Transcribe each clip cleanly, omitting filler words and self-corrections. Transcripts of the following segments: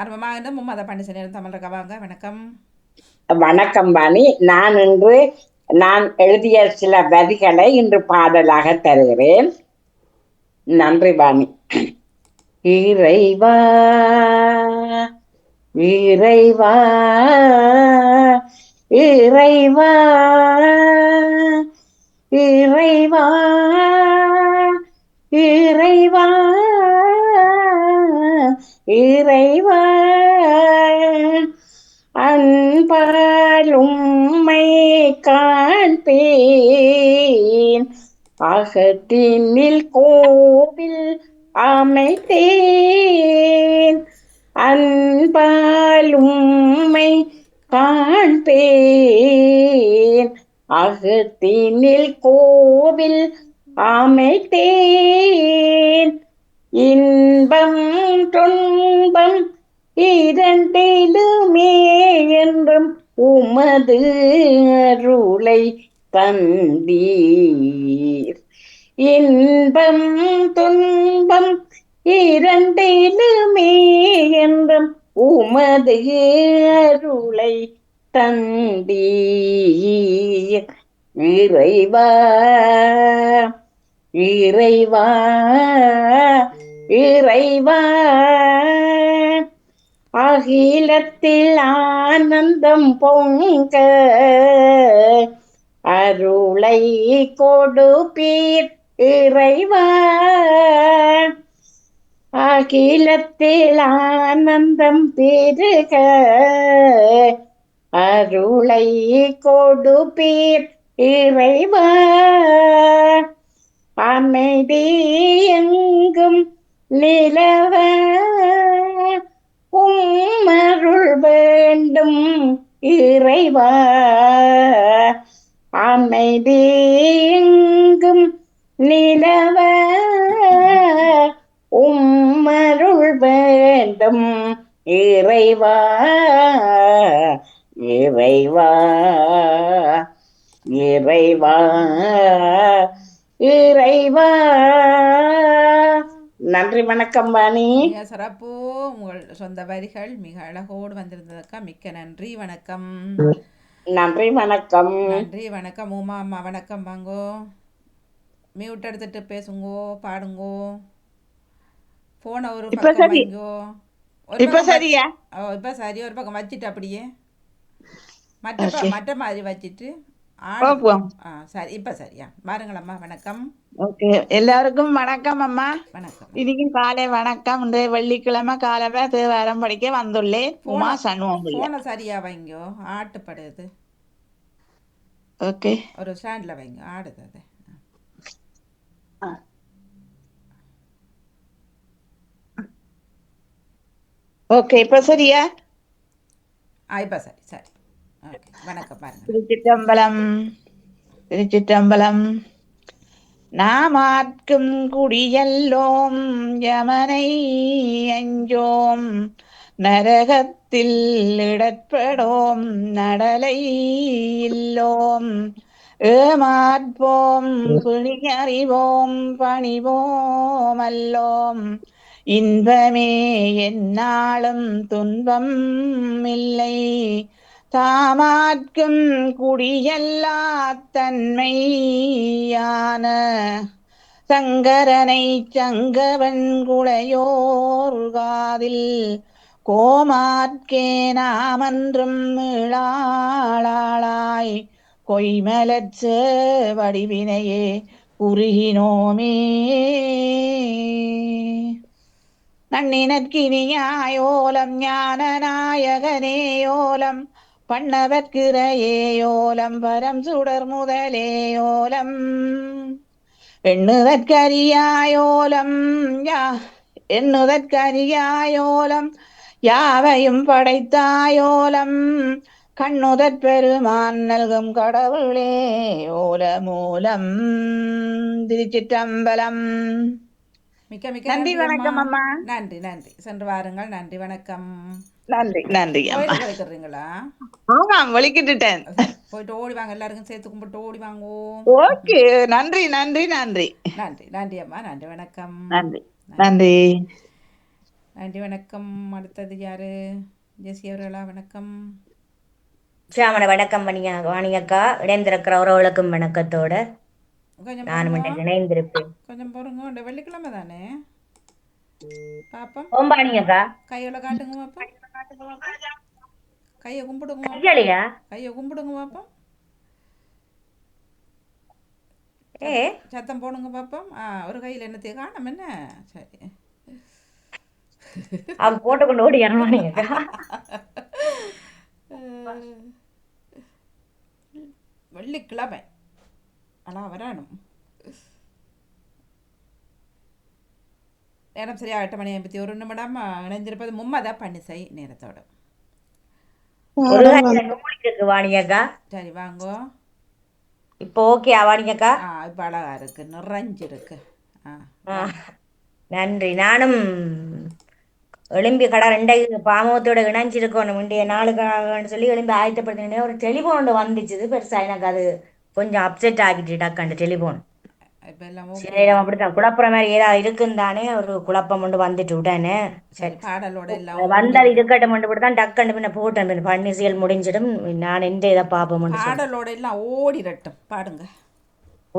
ஆரம்பமாக மும்மத பண்டிசன் தமிழ் வாங்க வணக்கம். வணக்கம் வாணி. நான் எழுதிய சில வரிகளை இன்று பாடலாக தருகிறேன். நன்றி வாணி. இறைவா இறைவா இறைவா இறைவா இறைவா இறைவா அன்பாலும்மை காண்பேன், அகத்தினில் கோவில் அமைத்தேன். அன்பாலும்மை காண்பேன், அகத்தினில் கோவில் அமைத்தேன். இன்பம் துன்பம் இரண்டிலுமே என்றும் உமது அருளை தந்தீர். இன்பம் துன்பம் இரண்டிலுமே என்றும் உமது அருளை தந்தீர். இறைவா இறைவா இறைவா அகிலத்தில் ஆனந்தம் பொங்க அருளை கொடுப்பீர் இறைவா. அகிலத்தில் ஆனந்தம் பெருக அருளை கொடுப்பீர் இறைவா. அமைதி எங்கும் நிலவ உம்மருள் வேண்டும் இறைவா. அமைதி எங்கும் நிலவ உம்மருள் வேண்டும் இறைவா. இறைவா இறைவா இறைவா. நன்றி வணக்கம் வாணி. மிக சிறப்பு. உங்கள் சொந்த வரிகள் மிக அழகோடு வந்திருந்ததற்கா மிக்க நன்றி வணக்கம். நன்றி வணக்கம். நன்றி வணக்கம். உமா அம்மா வணக்கம். வாங்கோ, மியூட் எடுத்துட்டு பேசுங்கோ, பாடுங்கோ, போனை ஒரு இப்ப பக்கம் சரி. வைங்கோ. ஒரு இப்ப பக்கம் சரியா? இப்போ சரி, ஒரு பக்கம் வச்சுட்டு அப்படியே ஓகே. மற்ற மாதிரி வச்சுட்டு போவோம். சரி, இப்போ சரியா பாருங்களம்மா. வணக்கம். ஓகே, எல்லாருக்கும் வணக்கம் அம்மா. வணக்கம். இன்னைக்கும் காலை வணக்கம். இன்றைய வெள்ளிக்கிழமை காலமே தேவாரம் படிக்க வந்துள்ளேன். உமா சண்முகம் பிள்ளை. போனை சரியா வைங்கோ, ஆட்டுப்படுது. ஓகே, ஒரு ஸ்டாண்டில் வைங்க, ஆடுது அது. ஓகே, இப்ப சரியா? இப்போ சரி சரி. ஓகே, வணக்கம். பாருங்க. திருச்சிற்றம்பலம், திருச்சிற்றம்பலம். நாமார்க்கும் குடியல்லோம் யமனை அஞ்சோம், நரகத்தில் இடர்படோம் நடலை இல்லோம். ஏமாற்போம் பிணியறிவோம் பணிவோம் அல்லோம், இன்பமே எந்நாளும் துன்பம் இல்லை. தாமார்க்கும் குடியல்லா தன்மையான சங்கரனை சங்கவன் குளையோர் காதில் கோமார்க்கே நாமன்றும் மீளாளாய் கொய்மலச்ச வடிவினையே குறுகினோமே. நன்னினற்கினியாயோலம் ஞான நாயகனேயோலம், பண்ணவர்க்கிறையேயோலம் பரம் சுடர் முதலேயோலம், எண்ணுதற்கரியாயோலம் எண்ணுதற்கரியாயோலம் யாவையும் படைத்தாயோலம், கண்ணுதற் பெருமான் நல்கும் கடவுளே ஓலமூலம். திருச்சிற்றம்பலம். மிக்க மிக்க நன்றி நன்றி அம்மா. வணக்கம் அம்மா. நன்றி நன்றி. சென்று வாருங்கள். நன்றி வணக்கம். நன்றி நன்றி அம்மா. கோயிலுக்கு வலிக்கிறீங்களா? ஆமாம், வலிக்கிட்டுட்டேன். சரி, போயிட்டு ஓடி வாங்க. எல்லாருக்கும் சேர்த்து கும்பிட்டு ஓடி வாங்கோ. ஓகே, நன்றி நன்றி நன்றி நன்றி நன்றி அம்மா. நன்றி வணக்கம். நன்றி நன்றி. நன்றி வணக்கம். அடுத்தது யாரு? ஜெசி அவர்களா? வணக்கம். ஷியாமன வணக்கம் வாணியக்கா. இணைந்திருக்கிற உறவுகளுக்கும் வணக்கத்தோட கொஞ்சம் நானும் பொறுங்க, இன்றைக்கு இணைந்திருப்பேன். கொஞ்சம் பொறுங்க. இந்த வெள்ளிக்கிழமை தானே பாப்போம். ஓம்பாணியக்கா கையோட காட்டுங்க பாப்போம். கையை கும்பிடுங்க பாப்போம். ஐயாலையா கையை கும்பிடுங்க பாப்போம். ஏ சத்தம் போடுங்க பாப்போம். ஒரு கையில் என்னத்தையும் காணும் என்ன? சரி. அவ போட்டு கொண்டு ஓடி இறங்குவாணியக்கா. வெள்ளிக்கிழமை ஆனால் வரணும். நேரம் சரியா 8:51 இணைந்திருப்பது மும்மதா பன்னிசை நேரத்தோட. ஒரு கையில நூல் இருக்கு வாணியக்கா. சரி வாங்கோ. இப்போ ஓகே வாணியக்கா. இப்போ அழகா இருக்கு, நிறைஞ்சிருக்கு. நன்றி. நானும் எலும்பி கடை 2 பாமகத்தோட இணைஞ்சிருக்கணும் இன்றைய நாளுக்காகன்னு சொல்லி எலும்பி ஆயத்தப்படுத்தினே ஒரு டெலிஃபோன் ஒன்று வந்துச்சு. பெருசா எனக்கு அது கொஞ்சம் அப்செட் ஆகிட்டு டக்கு டெலிஃபோன். இப்போ எல்லாம் சரி அப்படித்தான் குழப்புற மாதிரி ஏதாவது இருக்குன்னு தானே ஒரு குழப்பம் கொண்டு வந்துட்டு உடனே சரி பாடலோட எல்லாம் வந்தது இருக்கட்டும் தான் டக்குன்னு பின்ன போட்டேன். பின்ன பன்னிசைகள் முடிஞ்சிடும். நான் எந்த இதை பார்ப்போம் பாடலோட எல்லாம் ஓடிரட்டும். பாடுங்க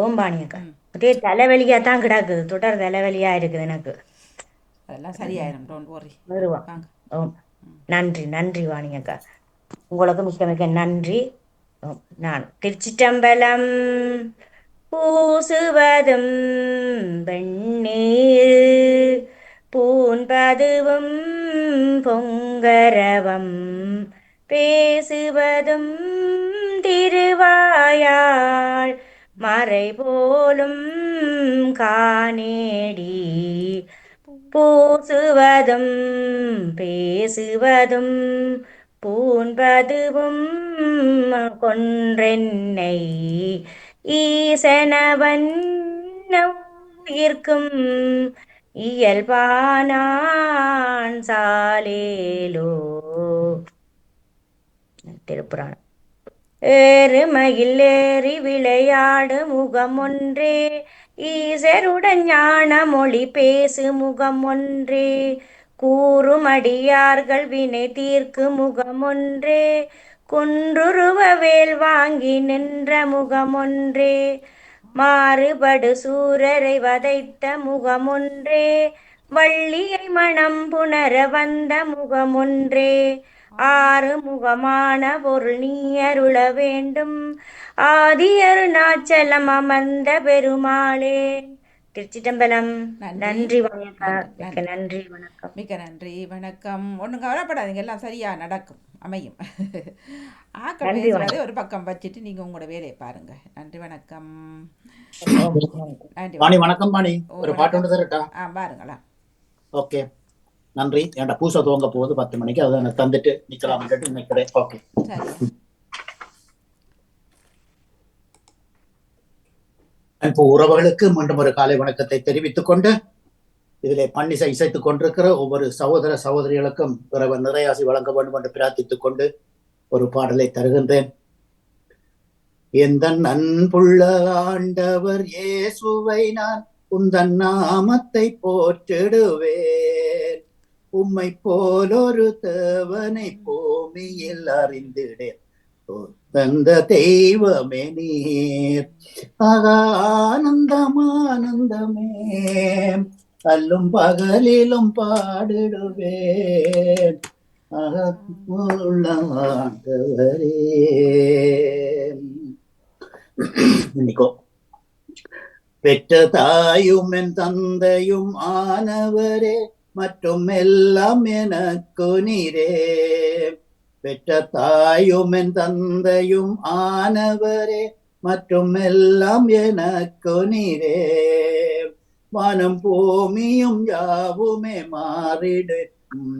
ஓம்பாணியக்கா. ஒரே தலைவலியா தான் கிடக்குது. தொடர் தலைவலியா இருக்குது எனக்கு. அதெல்லாம் சரியாயிரும். Don't worry. வருவான். ஓம் நன்றி நன்றி வாணியக்கா. உங்களுக்கு மிக்க மிக்க நன்றி. நான் திருச்சிற்றம்பலம். பூசுவதும் வெண்ணீர் பூன்பதுவும் பொங்கரவம் பேசுவதும் திருவாயால் மறை போலும் காணேடி பூசுவதும் பேசுவதும் பூன்பதுவும் கொன்றென்னை ஈசனவன் உயிர்க்கும் இயல்பானான் சாலேலோ. திருப்புராணம். ஏறுமயில் ஏறி விளையாடு முகம் ஒன்றே ஈசருடன் ஞான மொழி பேசு முகம் ஒன்றே கூறுமடியார்கள் வினை தீர்க்கு முகம் ஒன்றே குன்றுருவ வேல் வாங்கி நின்ற முகம் ஒன்றே மாறுபடு சூரரை வதைத்த முகம் ஒன்றே வள்ளியை மனம் புணர வந்த முகம் ஒன்றே ஆறு முகமான பொருள் நீ அருள வேண்டும் ஆதி அருணாச்சலம் அமர்ந்த பெருமாளே. திருச்சிட்டம்பலம். நன்றி வணக்கம். நன்றி வணக்கம். மிக்க நன்றி வணக்கம். ஒன்றும் கவலைப்படாதீங்க, எல்லாம் சரியா நடக்கும், அமையும். ஆக்கள் பேசுவதை ஒரு பக்கம் வச்சுட்டு நீங்க உங்களோட வேலையை பாருங்க. நன்றி வணக்கம். பாணி வணக்கம். பாணி ஒரு பாட்டு ஒன்று தரட்டா? பாருங்களா. ஓகே நன்றி. என்கிட்ட பூசை துவங்க போகுது 10 மணிக்கு. அதை நான் தந்துட்டு நிக்கலாம் நினைக்கிறேன். ஓகே இப்போ உறவுகளுக்கு மீண்டும் ஒரு காலை வணக்கத்தை தெரிவித்துக் கொண்டு இதிலே பன்னிசை இசைத்துக் கொண்டிருக்கிற ஒவ்வொரு சகோதர சகோதரிகளுக்கும் இறைவன் நிறையாசி வழங்க வேண்டும் என்று பிரார்த்தித்துக் கொண்டு ஒரு பாடலை தருகின்றேன். எந்த அன்புள்ள ஆண்டவர் இயேசுவை நான் உந்தன் நாமத்தை போற்றிடுவேன். உம்மை போலொரு தேவனை பூமியில் அறிந்திடேன். தந்த தெய்வமே நீர். ஆனந்தம் ஆனந்தமே அல்லும் பகலிலும் பாடிடுவேன். ஆண்டவரே. இன்னைக்கோ பெற்ற தாயும் என் தந்தையும் ஆனவரே மற்றும் எல்லாம் எனக்கு நீரே. பெற்ற தாயும் என் தந்தையும் ஆனவரே மற்றும் எல்லாம் எனக்கு நீரே. வானம் பூமியும் யாவுமே மாறிடு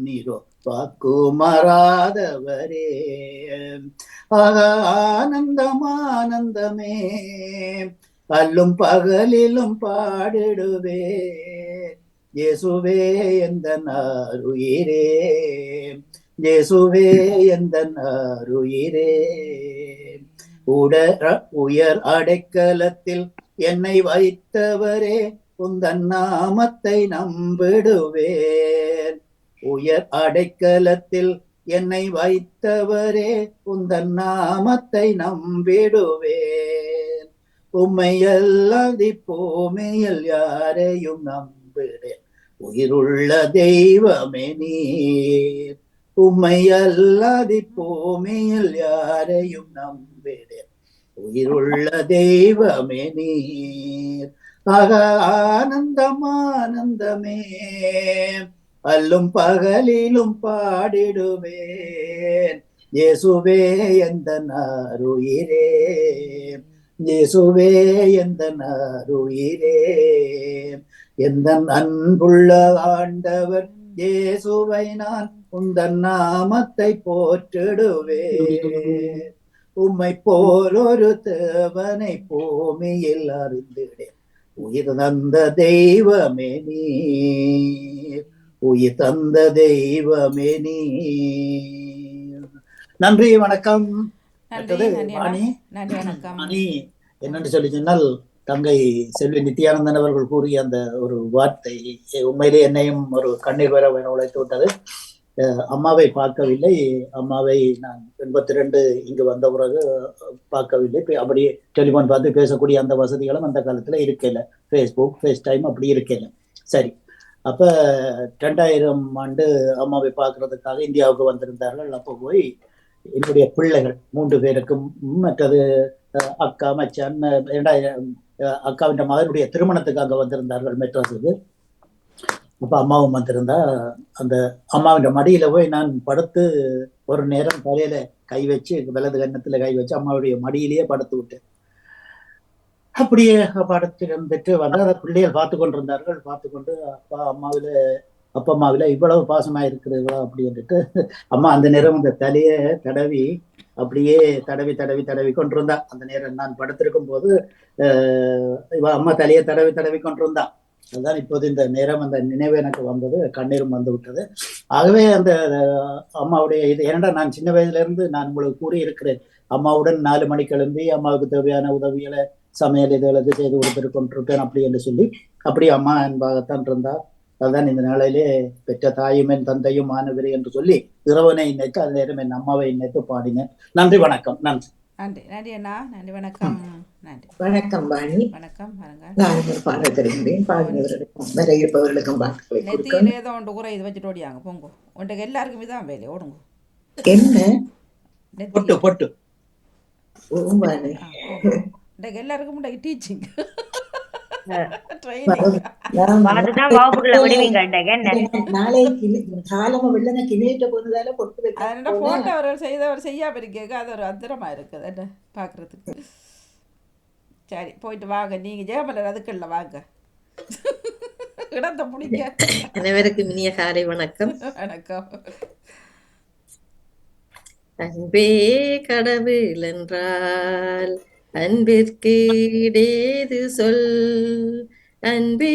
நீரோ வாக்கு மாறாதவரே. ஆனந்தம் ஆனந்தமே அல்லும் பகலிலும் பாடிடுவே. இயேசுவே எந்த நாருயிரே. இயேசுவே எந்த நாருயிரே. உயர் அடைக்கலத்தில் என்னை வைத்தவரே உந்தன் நாமத்தை நம்பிடுவேன். உயர் அடைக்கலத்தில் என்னை வைத்தவரே, உந்தன் நாமத்தை நம்பிடுவேன். உம்மை அல்லாது பூமியில் யாரையும் நம்பிடேன். உயிருள்ள தெய்வமே நீர். உம்மை அல்லாது பூமியில் யாரையும் நம்பிடேன். உயிருள்ள தெய்வமே நீர். ஆக ஆனந்தம் ஆனந்தமே, அல்லும் பகலிலும் பாடிடுவேன். இயேசுவே எந்தன் அருயிரே, இயேசுவே எந்தன் அருயிரே. எந்தன் அன்புள்ள ஆண்டவர் இயேசுவை நான் உந்தன் நாமத்தை போற்றிடுவேன். உம்மை போல் ஒரு தேவனை பூமியில் அறிந்திடேன். உயிர் தந்த தெய்வமே நீர், உயிர் தந்த தெய்வமே நீர். நன்றி, வணக்கம். நன்றி நன்றி அண்ணா. நன்றி வணக்கம். மணி என்னன்னு சொல்லி சொன்னால், தங்கை செல்வி நித்யானந்தன் அவர்கள் கூறிய அந்த ஒரு வார்த்தை உண்மையிலே என்னையும் ஒரு கண்ணீர் வர உழைத்து விட்டது. அம்மாவை பார்க்கவில்லை. அம்மாவை நான் 82 இங்கு வந்த பிறகு பார்க்கவில்லை. அப்படியே டெலிஃபோன் பார்த்து பேசக்கூடிய அந்த வசதிகளும் அந்த காலத்துல இருக்கல. ஃபேஸ்புக், ஃபேஸ் டைம் அப்படி இருக்கல. சரி, அப்ப 2000 ஆண்டு அம்மாவை பார்க்கறதுக்காக இந்தியாவுக்கு வந்திருந்தார்கள். அப்போ போய் என்னுடைய பிள்ளைகள் 3 பேருக்கும், மற்றது அக்கா, மச்சான், அக்காவின் மகனுடைய திருமணத்துக்காக வந்திருந்தார்கள் மெட்ராஸுக்கு. அப்ப அம்மாவும் வந்திருந்தா, அந்த அம்மாவின் மடியில போய் நான் படுத்து ஒரு நேரம் தலையில கை வச்சு, வலது கன்னத்துல கை வச்சு அம்மாவுடைய மடியிலேயே படுத்து விட்டேன். அப்படியே படுத்து இருந்துட்டு வந்து அதை பிள்ளைகள் பார்த்து கொண்டிருந்தார்கள். பார்த்து கொண்டு அப்பா அம்மாவில இவ்வளவு பாசமா இருக்கிறீர்களா அப்படின்ட்டு அம்மா அந்த நேரம் அந்த தலையை தடவி அப்படியே தடவி தடவி தடவி கொண்டிருந்தா. அந்த நேரம் நான் படுத்திருக்கும் போது அம்மா தலையை தடவி தடவி கொண்டிருந்தா. அதுதான் இப்போது இந்த நேரம் அந்த நினைவு எனக்கு வந்தது, கண்ணீரும் வந்து விட்டது. ஆகவே அந்த அம்மாவுடைய இது, ஏனென்றா நான் சின்ன வயதுல இருந்து நான் உங்களுக்கு கூறி இருக்கிறேன், அம்மாவுடன் 4 மணிக்கு எழும்பி அம்மாவுக்கு தேவையான உதவிகளை, சமையல் இதுகளுக்கு செய்து கொடுத்துட்டு கொண்டிருப்பேன் அப்படி என்று சொல்லி, அப்படி அம்மா என்பாகத்தான் இருந்தா. அதுதான் இந்த நாளையிலே பெற்ற தாயும் என் தந்தையும் மாணவரே என்று சொல்லி இறைவனை நினைத்து அது நேரம் என் அம்மாவை நினைத்து பாடினேன். நன்றி, வணக்கம். நன்றி. நன்றி நன்றி அண்ணா. நன்றி, வணக்கம். நன்றி, வணக்கம் பாணி. வணக்கம். பாருங்க, நான் ஒரு பாடல் தருகின்றேன். பாடினவர்களுக்கும் வர இருப்பவர்களுக்கும் வாழ்த்துக்களை கொடுக்க. நெத்தியில் ஏதோ ஒன்று ஊற இது வச்சுட்டு ஓடியாங்க போங்க. உன்ட்டுக்கு எல்லாருக்குமே தான் வேலை ஓடுங்க. என்ன பொட்டு பொட்டு பாணி, இன்றைக்கு எல்லாருக்கும் இன்றைக்கு டீச்சிங் நாளைக்கு காலமா வெள்ளன கிணேட்ட போனதால பொட்டு அதனால போட்டோ அவர்கள் செய்தவர் செய்யாம இருக்கேங்க. அது ஒரு அந்தரமா இருக்குது என்ன பார்க்கறதுக்கு. சரி, போயிட்டு வாங்க. நீங்க ஜெயமலர் அதுக்குள்ள வாங்க, இடத்தை பிடிக்க. அனைவருக்கும் இனிய காலை வணக்கம். வணக்கம். அன்பே கடவுள் என்றால் அன்பிற்கு இடேது சொல், அன்பே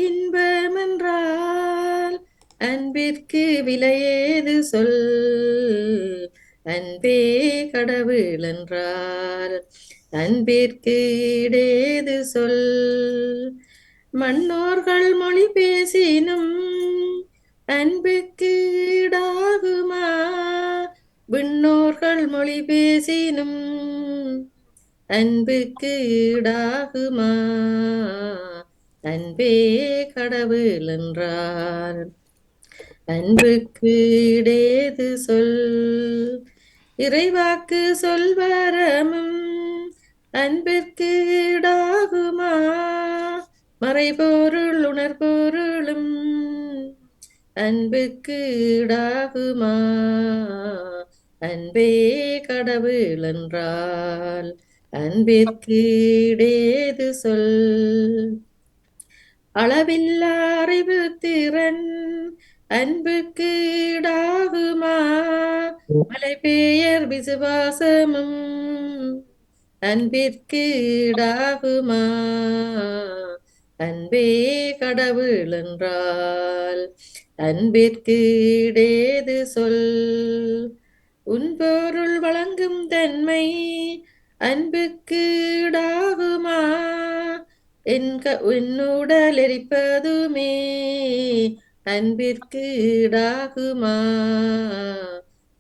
இன்பம் என்றால் அன்பிற்கு விலையேது சொல், அன்பே கடவுள் என்றால் அன்பிற்கு இடேது சொல். மன்னோர்கள் மொழி பேசினும் அன்புக்கு ஈடாகுமா, விண்ணோர்கள் மொழி பேசினும் அன்புக்கு ஈடாகுமா, அன்பே கடவுள் என்றார் அன்புக்கு இடேது சொல். இறைவாக்கு சொல்வரமும் அன்பிற்கு ஈடாகுமா, மறைபொருள் உணர்பொருளும் அன்புக்கு ஈடாகுமா, அன்பே கடவுள் என்றால் அன்பிற்கு இடேது சொல். அளவில்லா அறிவு திறன் அன்புக்கு ஈடாகுமா, மலை பெயர் விசுவாசமும் அன்பிற்கு ஈடாகுமா, அன்பே கடவுள் என்றால் அன்பிற்கு இடேது சொல். உன் பொருள் வழங்கும் தன்மை அன்புக்கு ஈடாகுமா, என் உடல் எரிப்பதுமே அன்பிற்கு ஈடாகுமா?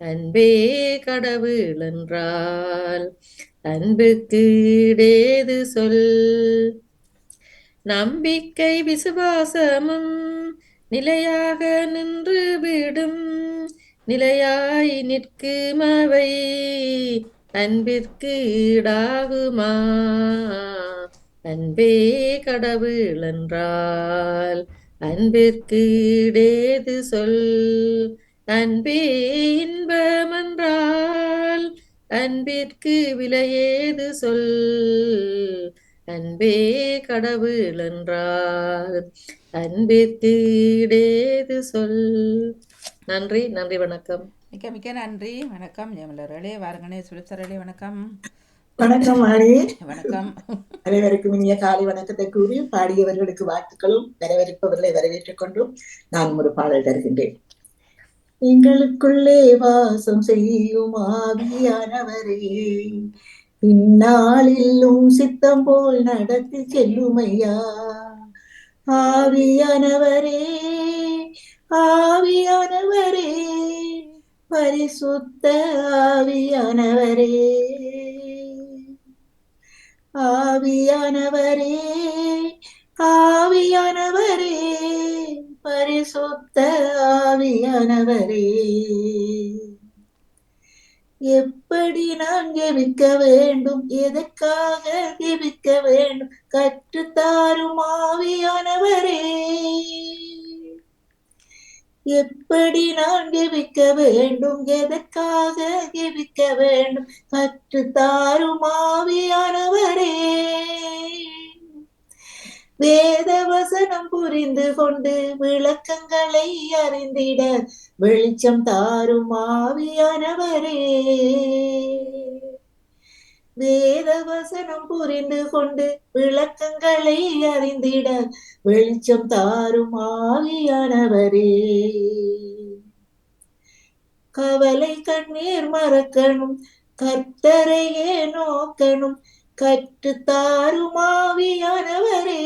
அன்பே கடவுள் என்றால் அன்புக்கு ஈடேது சொல்? நம்பிக்கை விசுவாசமும் நிலையாக நின்று விடும், நிலையாய் நிற்கும் அவை அன்பிற்கு ஈடாகுமா? அன்பே கடவுள் என்றால் அன்பிற்கு ஈடேது சொல்? அன்பே இன்பம் என்றால் அன்பிற்கு விலையேது சொல்? அன்பே கடவுள் என்றால் அன்பிற்கு ஈடேது சொல்? நன்றி, நன்றி, வணக்கம். மிக்க மிக்க நன்றி. வணக்கம் ஜெயமலர்களே. வாருங்கண்ணே சுழிச்சரளே. வணக்கம். வணக்கம் மாணி. வணக்கம். அனைவருக்கும் இனிய காலை வணக்கத்தை கூறி பாடியவர்களுக்கு வாழ்த்துக்களும் வரவேற்பவர்களை வரவேற்றுக் கொண்டும் நான் ஒரு பாடல் தருகின்றேன். எங்களுக்குள்ளே வாசம் செய்யும் ஆவியானவரே, இந்நாளிலும் சித்தம் போல் நடத்தி செல்லுமையா. ஆவியானவரே, ஆவியானவரே, பரிசுத்த ஆவியானவரே, ஆவியானவரே, ஆவியானவரே, பரிசுத்த ஆவியானவரே, எப்படி நான் ஜெபிக்க வேண்டும், எதற்காக ஜெபிக்க வேண்டும், கற்றுத்தாரும் ஆவியானவரே. எப்படி நான் ஜெபிக்க வேண்டும், எதற்காக ஜெபிக்க வேண்டும், கற்றுத்தாரும் ஆவியானவரே. வேத வசனம் புரிந்து கொண்டு விளக்கங்களை அறிந்திட வெளிச்சம் தாரும் ஆவியானவரே. வேத வசனம் புரிந்து கொண்டு விளக்கங்களை அறிந்திட வெளிச்சம் தாரும் ஆவியானவரே. கவலை கண்ணீர் மறக்கணும், கர்த்தரையே நோக்கணும், கற்றுத்தாரும் ஆவியானவரே.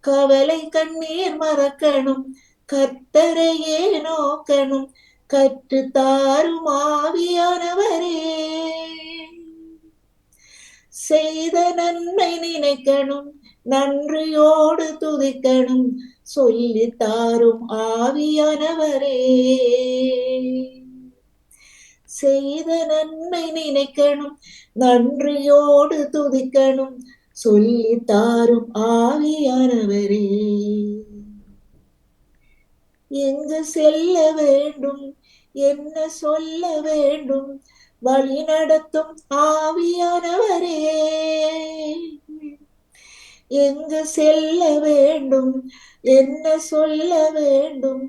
கவலை கண்ணீர் மறக்கணும், கர்த்தரையே நோக்கணும், கற்றுத்தாரும் ஆவியானவரே. செய்த நன்மை நினைக்கணும், நன்றியோடு துதிக்கணும், சொல்லித்தாரும் ஆவியானவரே. செய்த நன்மை நினைக்கணும், நன்றியோடு துதிக்கணும், சொல்லித்தாரும் ஆவியானவரே. எங்கு செல்ல வேண்டும், என்ன சொல்ல வேண்டும், வழி நடத்தும் ஆவியானவரே. எங்கு செல்ல வேண்டும், என்ன சொல்ல வேண்டும்,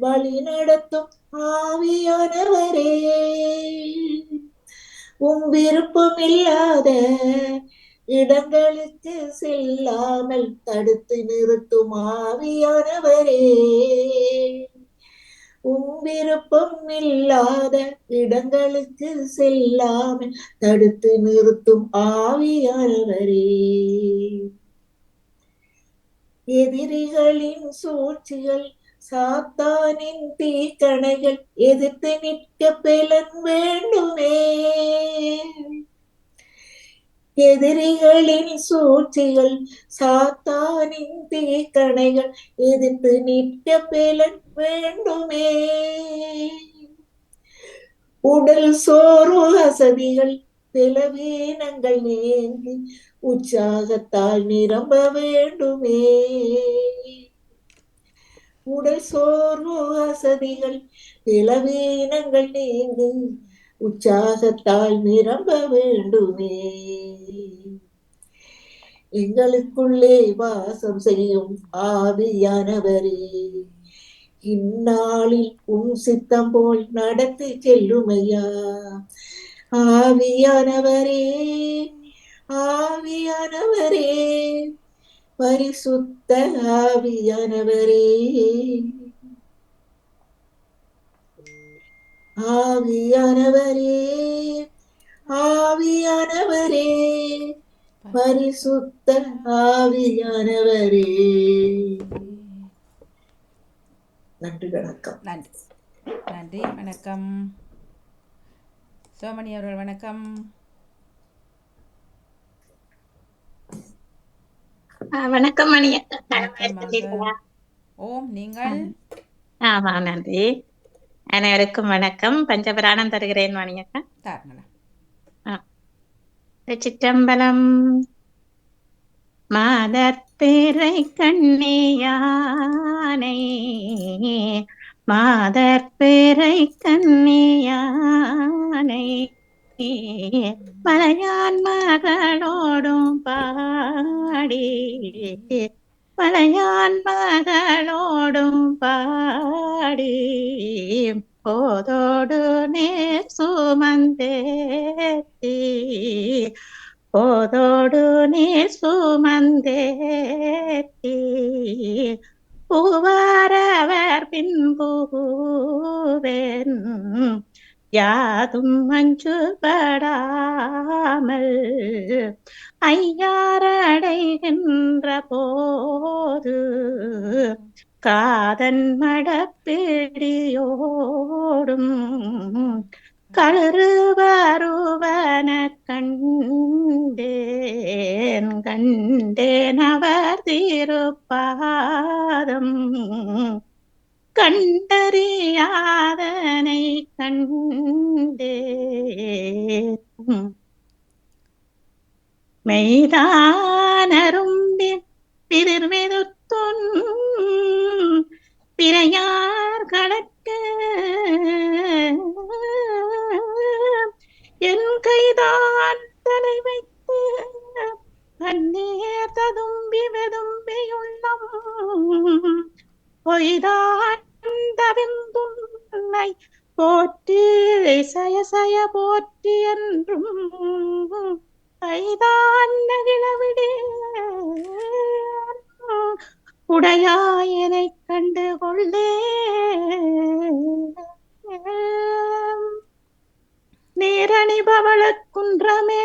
வழி நடத்தும் ஆவியானவரே. விருப்பம் இல்லாத இடங்களுக்கு செல்லாமல் தடுத்து நிறுத்தும் ஆவியானவரே. விருப்பம் இல்லாத இடங்களுக்கு செல்லாமல் தடுத்து நிறுத்தும் ஆவியானவரே. எதிரிகளின் சூழ்ச்சிகள், சாத்தானின் தீக்கணைகள் எதிர்த்து நிற்க பலன் வேண்டுமே. எதிரிகளின் சூழ்ச்சிகள், சாத்தானின் தீக்கணைகள் எதிர்த்து நிற்க பலன் வேண்டுமே. உடல் சோர்வு அசதிகள் பலவீனங்கள் நீங்கி உற்சாகத்தால் நிரம்ப வேண்டுமே. உடல் சோர்வு அசதிகள் பலவீனங்கள் நீங்கி உற்சாகத்தால் நிரம்ப வேண்டுமே. எங்களுக்குள்ளே வாசம் செய்யும் ஆவியானவரே, இந்நாளில் சித்தம் போல் நடத்தி செல்லுமையா. ஆவியானவரே, ஆவியானவரே, பரிசுத்த ஆவியானவரே, ஆவியானவரே, ஆவியானவரே, பரிசுத்த ஆவியானவரே. நன்றி, வணக்கம். நன்றி நன்றி. வணக்கம் சோமணி அவர்கள். வணக்கம். வணக்கம் மணி. வணக்கம் வாங்க. ஓம், நீங்கள்? ஆமா, நன்றி. அனைவருக்கும் வணக்கம். பஞ்சபுராணம் தருகிறேன் மணியக்கா. தாருங்களா. சிற்றம்பலம். மாதர்பிறை கண்ணியானை, மாதர்பிறை கண்ணியானை, மலையான் மகளோடும் பாடி, மலையான் மகளோடும் பாடி, போதோடு நேர் சுமந்தேத்தி, போதோடு நீர் சுமந்தேத்தி, பூவாரவர் பின்புவேன், யாதும் மஞ்சுபடாமல், ஐயாரடைகின்ற போது, காதன் மடப்பிடியோடும், களறு வருவன கண்டேன், கண்டேன் அவர் திருப்பாதம், கண்டறியாதனை கண்டேன், மெய்தானரும்பின் பிதிர்மெதுத்துன் பிறையார் கடற்கு, என் கைதான் தலை வைத்து கண்ணீர் ததும்பி வெதும்பியுள்ளம், பொய்தான் தவிந்துன்னை போற்றி சயசய போற்றி என்றும், கைதான் நகிழவிடே உடையாயனை கண்டு கொள்ளே, நேரணிபவள குன்றமே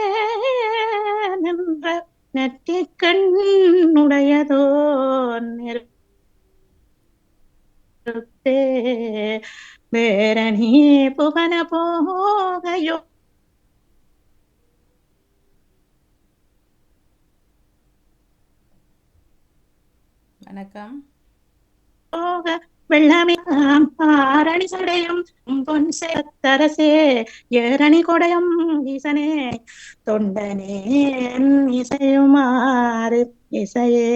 நின்ற நெற்றிக் கண்ணுடையதோ நிறுத்தே, வேரணி புவன போகையோ வணக்கம். வெள்ளமியாம் ஆரணி சடையும் பொன் சேத்தரசே, ஏரணி கொடையும் ஈசனே தொண்டனே இசையுமாறு இசையே,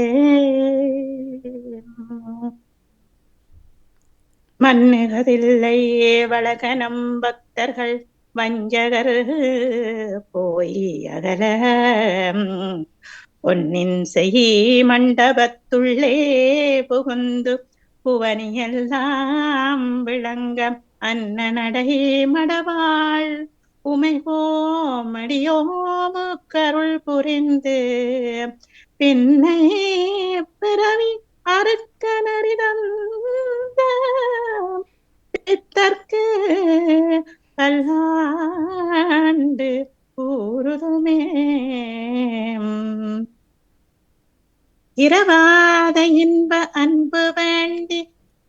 மன்னுகதில்லை வளகனம் பக்தர்கள் வஞ்சகர் போய் அகல, பொன்னின் செய் மண்டபத்துள்ளே புகுந்து புவனியெல்லாம் விளங்க, அன்னநடை மடவாள் உமைகோமடியோமு கருள் புரிந்து, பின்னை பிறவி அறுக்க நரிதந்த பித்தர்க்கு பல்லாண்டு கூறுதுமே, இரவாத இன்ப அன்பு வேண்டி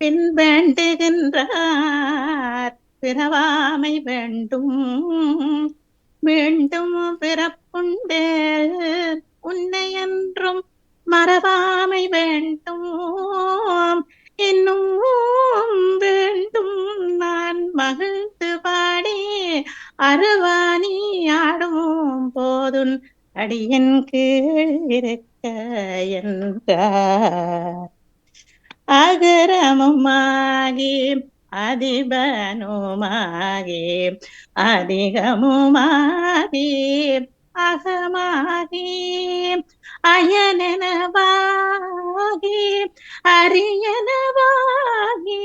பின் வேண்டுகின்றார், பிறவாமை வேண்டும் மீண்டும் பிறப்புண்டே, உன்னை என்றும் மறவாமை வேண்டும், இன்னும் வேண்டும் நான் மகிழ்ந்து பாடி, அருவாணி ஆடும் போதுன் அடியன் கீழ் இருக்க என்றார், அகரமுமாகி அதிபனுமாகி அதிகமுமாகி அகமாகி அயனெனவாகி அரியனவாகி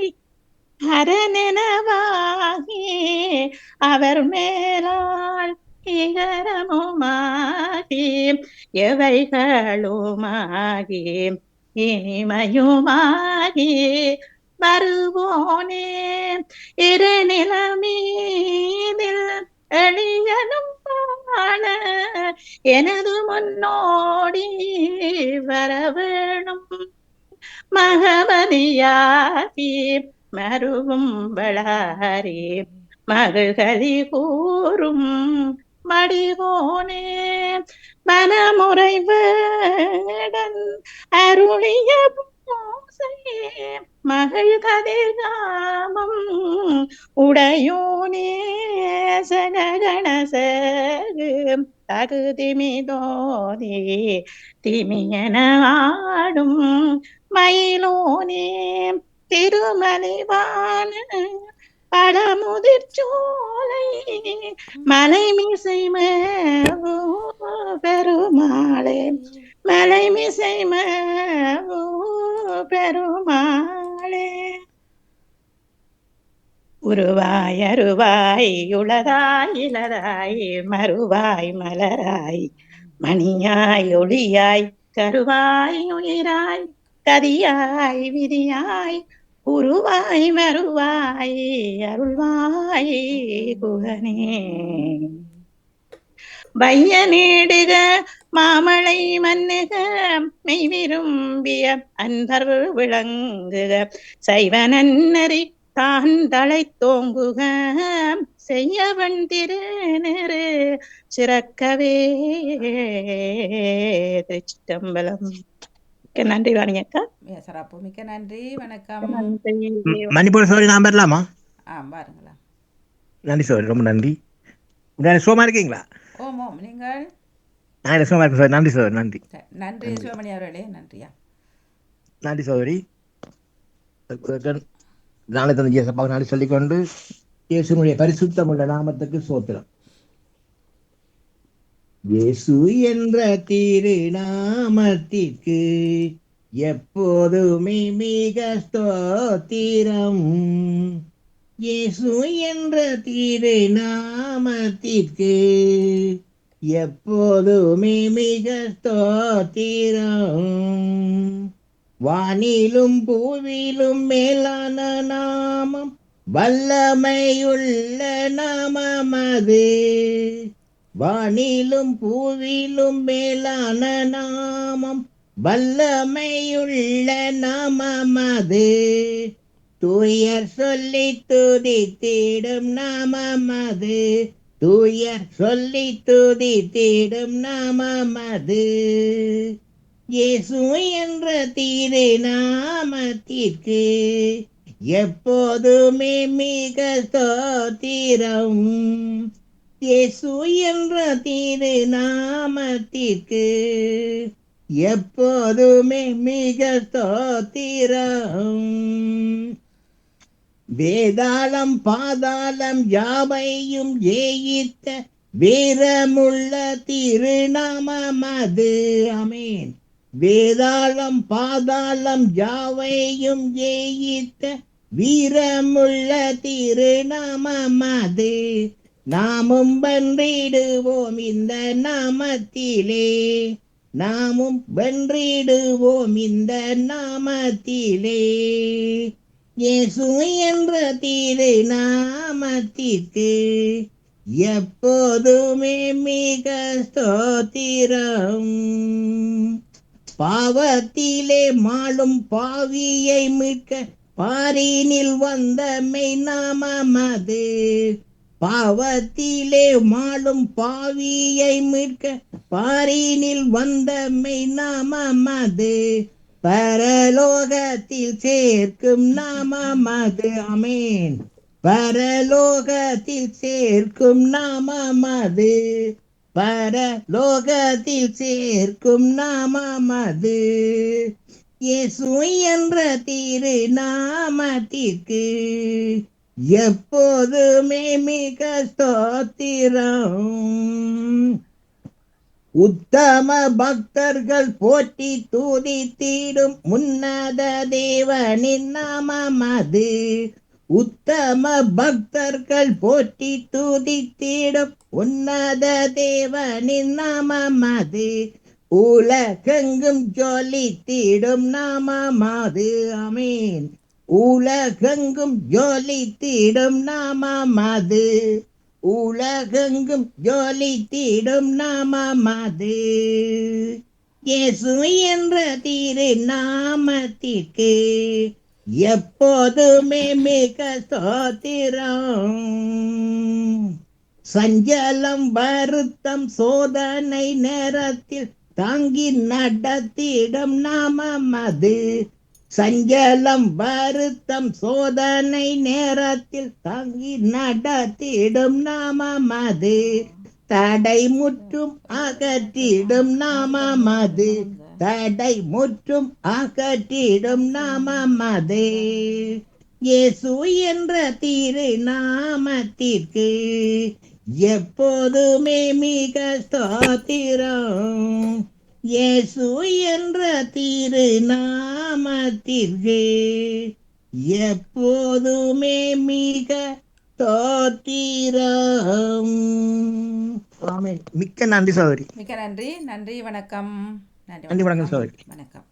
அரணெனவாகி, அவர் மேலால் இகரமுமாகி எவைகளுமாகி இனிமையுமாகி, வருவோனே இருநிலமீதில் எளியனும் பாட, எனது முன்னோடி வரவேணும் மகமதியாகி, மருவும் வளாரே மகள்களி கூறும் மடிவோனே மனமுறை வேடன் அருளிய பூசை மகள் கதிர்காமம் உடையோனே சககணசகு தகுதிமிதோதே திமியன ஆடும் மயிலோனே திருமலைவான பழமுதிர் சோலை மலைமிசை மேவோ பெருமாளே மலைமிசை மேவோ பெருமாளே உருவாய் அருவாய் உளதாய் இளதாய் மறுவாய் மலராய் மணியாய் ஒளியாய் கருவாய் உயிராய் கதியாய் விதியாய் உருவாய் மறுவாய் அருள்வாய் குகனே வைய நீடுக மாமலை மன்னுக மெய் விரும்பிய அன்பர் விளங்குக சைவ நன்னறி தான் தலை தோங்குக செய்யவன் திருநெரு சிறக்கவே. திருச்சிட்டம்பலம். நன்றி வாணியக்கா. சிறப்பு, மிக்க நன்றி. வணக்கம். மணிப்பூர் சோரி நான் வரலாமா? பாருங்களா. நன்றி சோரி, ரொம்ப நன்றி. சோமா இருக்கீங்களா? ஓம் ஓம். நீங்கள்? நான் சோமா இருக்கேன் சார். நன்றி சார். நன்றி நன்றி சிவமணி அவர்களே. நன்றியா. நன்றி சோதரி. நாளை தந்த ஜேசப்பாக நாளை சொல்லிக்கொண்டு இயேசுனுடைய பரிசுத்தமுள்ள நாமத்துக்கு சோத்திரம். இயேசு என்ற திருநாமத்திற்கு எப்போதுமே மிக ஸ்தோத்திரம். இயேசு என்ற திருநாமத்திற்கு எப்போதுமே மிக ஸ்தோத்திரம். வானிலும் பூவிலும் மேலான நாமம் வல்லமையுள்ள நாமம் அது. வானிலும் பூவிலும் மேலான நாமம் வல்லமையுள்ள நாமம் அது. தூயர் சொல்லி துதித்திடும் நாமம் அது. தூயர் சொல்லி துதித்திடும் நாமம் அது. இயேசு என்ற திருநாமத்திற்கு எப்போதுமே மிக ஸ்தோத்திரம். இயேசு என்ற திருநாமத்திற்கு எப்போதுமே மிக ஸ்தோத்திரம். வேதாளம் பாதாளம் யாவையும் ஜெயித்த வீரமுள்ள திருநாமம் அது. ஆமென். வேதாளம் பாதாளம் யாவையும் ஜெயித்த வீரமுள்ள திருநாமம் அது. நாமும் வென்றிடுவோம் இந்த நாமத்திலே. நாமும் வென்றிடுவோம் இந்த நாமத்திலே. இயேசு என்ற திருநாமத்திற்கு எப்போதுமே மிக ஸ்தோத்திரம். பாவத்திலே மாளும் பாவியை மீட்க பாரினில் வந்த மெய் நாமம் அது. பாவத்திலே மாளும் பாவியை மீட்க பாரினில் வந்த மெய் நாமம் அது. பரலோகத்தில் சேர்க்கும் நாமம் அது. ஆமென். பரலோகத்தில் சேர்க்கும் நாமம் அது. பரலோகத்தில் சேர்க்கும் நாமம் அது. இயேசு என்ற திருநாமத்திற்கு எப்போதுமே மிக ஸ்தோத்திரம். உத்தம பக்தர்கள் போற்றி துதித்திடும் உன்னத தேவனின் நாமம் அது. உத்தம பக்தர்கள் போற்றி துதித்திடும் உன்னத தேவனின் நாமம் அது. உலகெங்கும் ஜொலித்திடும் நாமம் அது. ஆமென். உலகெங்கும் ஜொலித்திடும் நாமம் அது. உலகெங்கும் ஜொலித்திடும் நாமம் அது. இயேசு என்ற திருநாமத்திற்கு எப்போதுமே மிக ஸ்தோத்திரம். சஞ்சலம் வருத்தம் சோதனை நேரத்தில் தாங்கி நடத்திடும் நாமம் அது. சஞ்சலம் வருத்தம் சோதனை நேரத்தில் தாங்கி நடத்திடும் நாமம் அது. தடை முற்றும் அகற்றிடும் நாமம் அது. தடை முற்றும் அகற்றிடும் நாமம் அது. இயேசு என்ற திரு நாமத்திற்கு எப்போதுமே மிக ஸ்தோத்திரம். இயேசு என்ற திரு நாமத்திற்கு எப்போதுமே மிக ஸ்தோத்திரம். ஆமென். மிக்க நன்றி சகோதரி. மிக்க நன்றி. நன்றி, வணக்கம். நன்றி, வணக்கம் சகோதரி. வணக்கம்.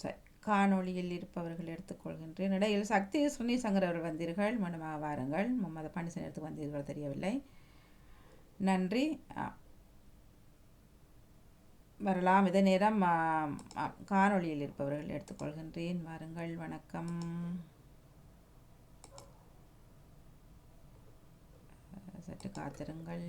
சரி, காணொளியில் இருப்பவர்கள் எடுத்துக்கொள்கின்றேன். இடையில் சக்தி சுனி சங்கர் அவர்கள் வந்தீர்கள். மனமாக வாருங்கள். முகமது பண்டிசன் எடுத்து வந்தீர்கள், தெரியவில்லை. நன்றி. வரலாம். இதே நேரம் காணொளியில் இருப்பவர்கள் எடுத்துக்கொள்கின்றேன். வாருங்கள். வணக்கம். சற்று காத்திருங்கள்.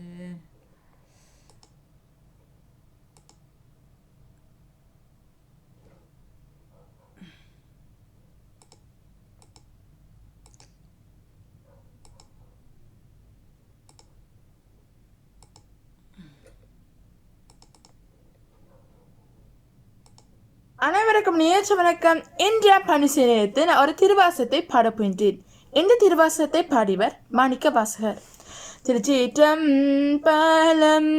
அனைவருக்கும் நேற்று வணக்கம். இன்றைய பணிசேனத்தில் ஒரு திருவாசத்தை பாடப்போகின்றேன். இந்த திருவாசத்தை பாடிவர் மாணிக்க வாசகர். திருச்சிற்றம்பலம்.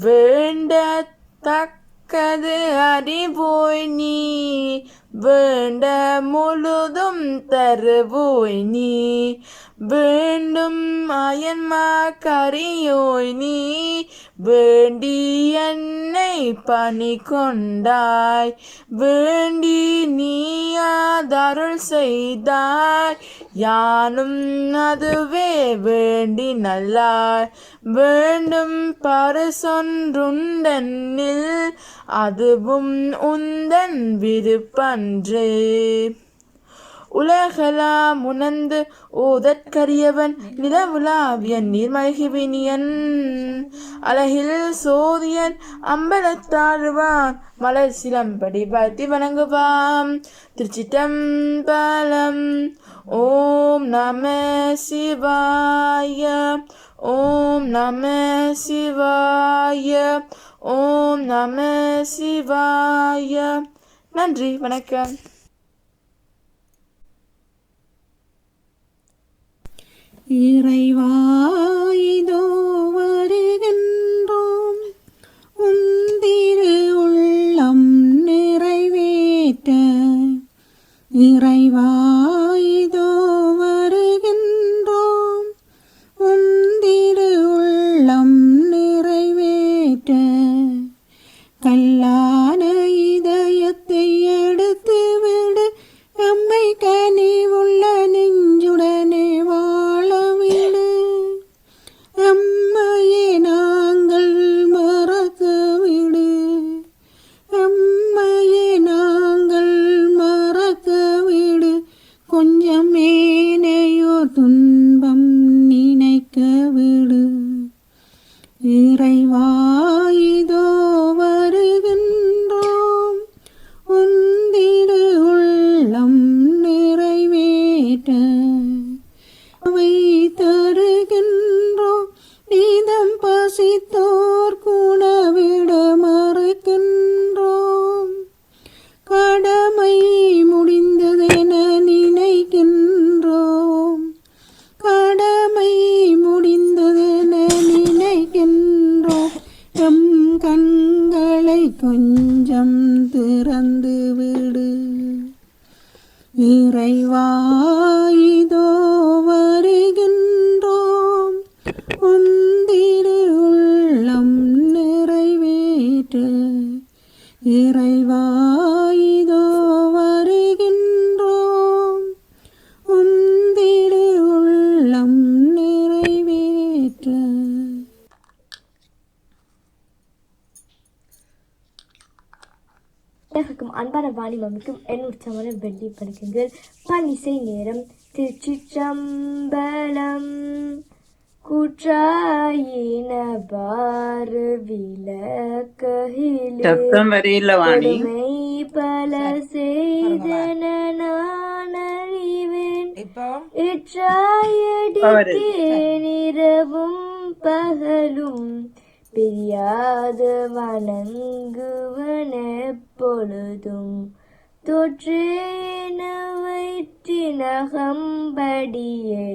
வேண்டத்தக்கது அறிவோய் நீ, வேண்ட முழுதும் தருவோய் நீ, வேண்டும் அயன்மா கரியோய் நீ, வேண்டி என்னை பணி கொண்டாய், வேண்டி நீயாதருள் செய்தாய், யானும் அதுவே வேண்டி நல்லாய், வேண்டும் பரிசொன்றுண்டென்னில் அதுவும் உந்தன் விருப்பன்றே. உலகலாம் உணர்ந்து ஓதற்கரியவன் நிலவுலாவிய நீர்மல்கிவினியன், அழகில் சோதியன் அம்பலத்தாழ்வான் மலர் சிலம்படி வாழ்த்தி வணங்குவாம். திருச்சிற்றம்பலம். ஓம் நம சிவாய. ஓம் நம சிவாய. ஓம் நம சிவாய. நன்றி, வணக்கம். இறைவா இதோ வருகின்றோம், உந்திரு உள்ளம் நிறைவேற்ற. இறைவா இதோ வருகின்றோம், உந்திரு உள்ளம் நிறைவேற்ற. கல்லான இதயத்தை எடுத்து விடு, நம்மை கனிவுள்ள நெஞ்சுடனே வாழவிடு. அம்மையே நாங்கள் மறக்க விடு, அம்மையே நாங்கள் மறக்க விடு. கொஞ்சம் ஏனையோ துன்பம் நினைக்க விடு. இறைவா இதோ வருகின்றோம், உந்திரு உள்ளம் நிறைவேற்ற. அவை தருகின்றோம், நீதம் பசித்தோர் குணவிட மறுக்கின்றோம். கடமை முடிந்ததென நினைக்கின்றோம், கடமை முடிந்ததென நினைக்கின்றோம். எம் கண்களை கொஞ்சம் திறந்து விடு. இறைவா இதோ வருகின்றோம், உந்திரு உள்ளம் நிறைவேற்ற. இறைவா இதோ வருகின்றோம், உந்திரு உள்ளம் நிறைவேற்ற. அனைவருக்கும் அன்பான வாணி மம்மிக்கும் என் உற்சவமான வெள்ளி வணக்கங்கள். பன்னிசை நேரம். திருச்சிற்றம்பலம். குற்றாயின பார் விளக்ககிலே கொடுமை பல செய்தன நான் அறிவேன். இற்றாயடிக்கேன் இரவும் பகலும் பிரியாது வணங்குவன எப்பொழுதும் தொற்றேன வயிற்றினகம்படியே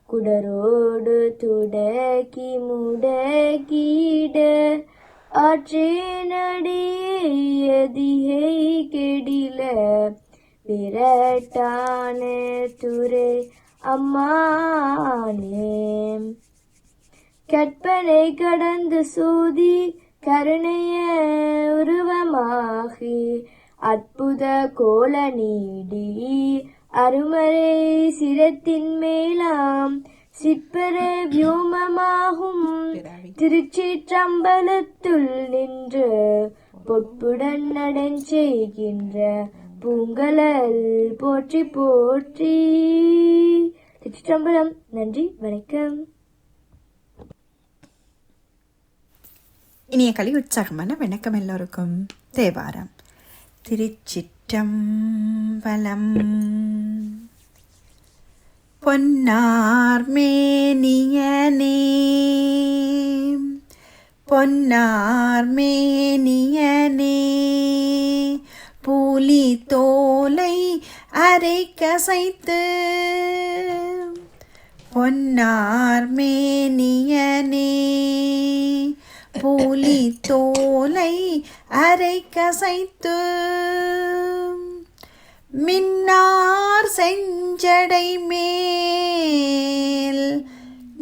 குடரோடு துடக்கி முடக்கிட ஆற்றேனடியதிகை கெடில விரட்டான துறை அம்மானே. கற்பனை கடந்து சூதி கருணைய உருவமாகி அற்புத கோல நீடி அருமறை சிரத்தின் மேலாம் சிற்பர வியோமமாகும் திருச்சிற்றம்பலத்துள் நின்று பொற்புடன் நடஞ்செய்கின்ற பூங்கலல் போற்றி போற்றி. திருச்சிற்றம்பலம். நன்றி, வணக்கம். இனிய கலி உற்சாகமான வணக்கம் எல்லோருக்கும். தேவாரம். திருச்சிற்றம்பலம். பொன்னார் மேனியனே பொன்னார் மேனியனே பூலி தோலை அரை கசைத்து பொன்னார் மேனியனே பூலி தோலை அரை கசைத்து மின்னார் செஞ்சடை மேல்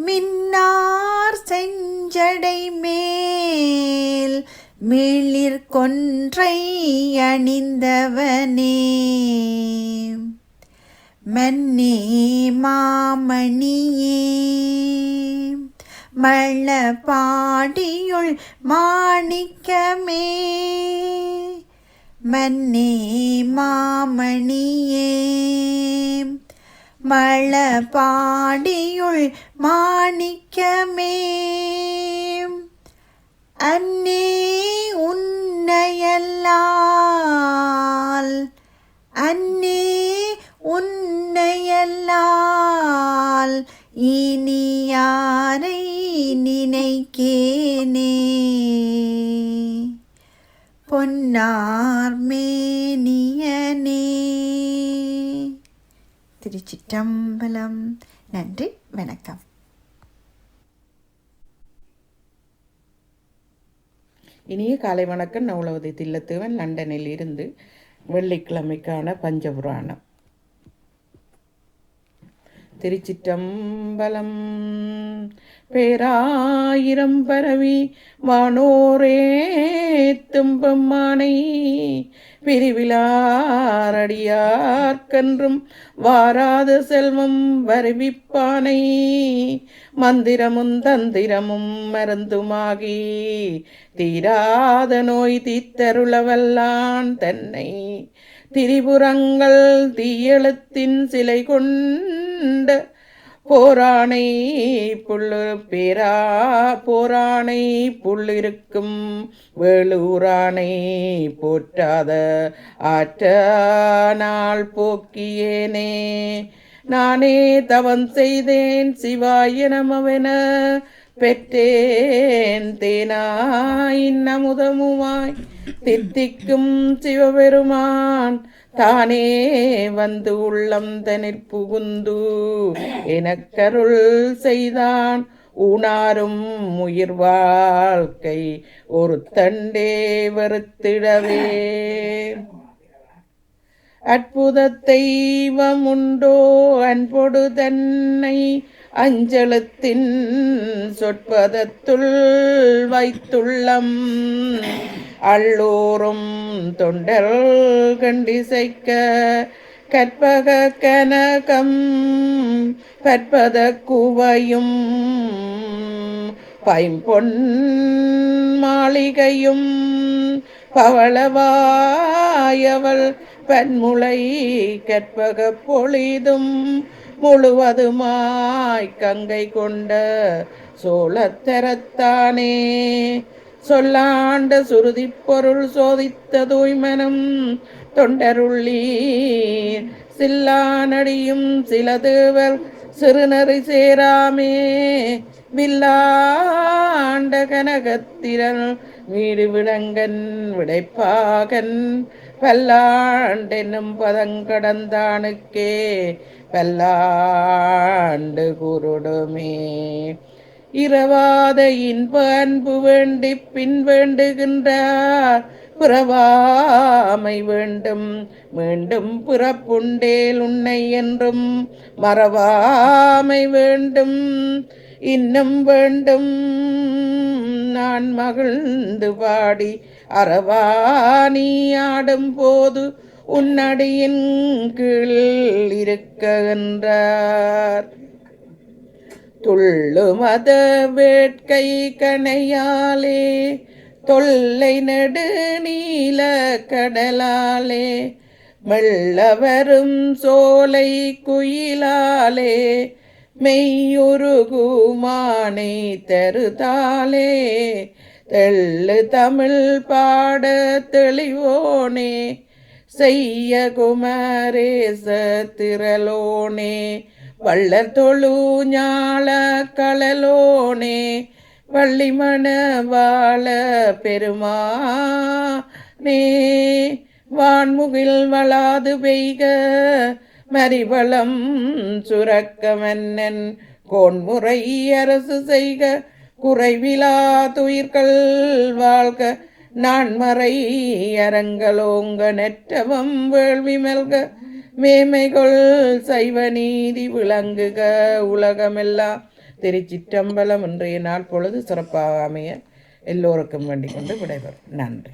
மின்னார் செஞ்சடை மேல் மிளிர் கொன்றை அணிந்தவனே மன்னே மாமணியே மழபாடியுள் மாணிக்கமே மன்னே மாமணியே மழபாடியுள் மாணிக்கமே அன்னே உன்னையல்லால் அன்னே உன்னையல்லால் இனி யாரை நினைக்கேனே பொன்னார் மேனியனே. திருச்சிற்றம்பலம். நன்றி, வணக்கம். இனிய காலை வணக்கம். நவுலவதி தில்லத்தேவன், லண்டனில் இருந்து. வெள்ளிக்கிழமைக்கான பஞ்சபுராணம். திருச்சிற்றம்பலம். பேராயிரம் பரவி வானோரே தும்பம்மானை பிரிவிலாரடியார்க்கன்றும் வாராத செல்வம் வருவிப்பானை மந்திரமும் தந்திரமும் மருந்துமாகி தீராத நோய் தீத்தருளவல்லான் தன்னை திரிபுரங்கள் தீயெழுத்தின் சிலை கொண்ட போராணை புல்லு பேரா போராணை புள்ளிருக்கும் வேளூரானை போற்றாத ஆற்ற நாள் போக்கியேனே நானே தவம் செய்தேன் சிவாய நமவென பெற்றேன் தேனாய் நமுதமுமாய் தித்திக்கும் சிவபெருமான் தானே வந்து உள்ளம் தனிற் புகுந்து எனக்கருள் செய்தான் ஊனாரும் உயிர் வாழ்க்கை ஒரு தண்டே வருத்திடவே அற்புத தெய்வம் உண்டோ அன்பொடு தன்னை அஞ்சலத்தின் சொற்பதத்துள் வைத்துள்ளம் அள்ளோரும் தொண்டர் கண்டிசைக்க கற்பக கனகம் கற்பத குவையும் பைம்பொன் மாளிகையும் பவளவாயவள் பன்முளை கற்பக பொழிதும் முழுவதுமாய் கங்கை கொண்ட சோழத்தரத்தானே சொல்லாண்ட சுருதி பொருள் சோதித்த தூய்மனம் தொண்டருள்ளீர் சில்லானடியும் சில தேவர் சிறுநறி சேராமே வில்லாண்ட கனகத்திரள் வீடு விடங்கன் விடைப்பாகன் பல்லாண்டென்னும் பதங்கடந்தானுக்கே பல்லாண்டு குருடுமே இரவாத இன்ப அன்பு வேண்டி பின் வேண்டுகின்றார் பிறவாமை வேண்டும் மீண்டும் பிறப்புண்டேல் உன்னை என்றும் மறவாமை வேண்டும் இன்னும் வேண்டும் நான் மகிழ்ந்து பாடி அறவாணி ஆடும் போது உன்னடியின் கீழ் இருக்கின்றார் துள்ளு மத வேட்கை கணையாலே தொல்லை நெடு நீல கடலாலே மெல்ல வரும் சோலை குயிலாலே மெய்யுருகுமானை தருதாலே தெள்ளு தமிழ் பாட தெளிவோனே செய்ய குமரேச திரளோனே வள்ளர் தொழு ஞாழ களலோனே வள்ளிமண வாழ பெருமானே வான்முகில் வளாது பெய்க மறிவளம் சுரக்க மன்னன் கோன்முறை அரசு செய்க குறைவிலா துயிர்கள் வாழ்க நான்மறை அரங்கலோங்க நெற்றவம் வேள்வி மல்க மேமைகொள் சைவ நீதி விளங்குக உலகமெல்லாம். திருச்சிற்றம்பலம். இன்றைய நாள் பொழுது சிறப்பாக அமைய எல்லோருக்கும் வேண்டிக் கொண்டு விடைபெறும். நன்றி.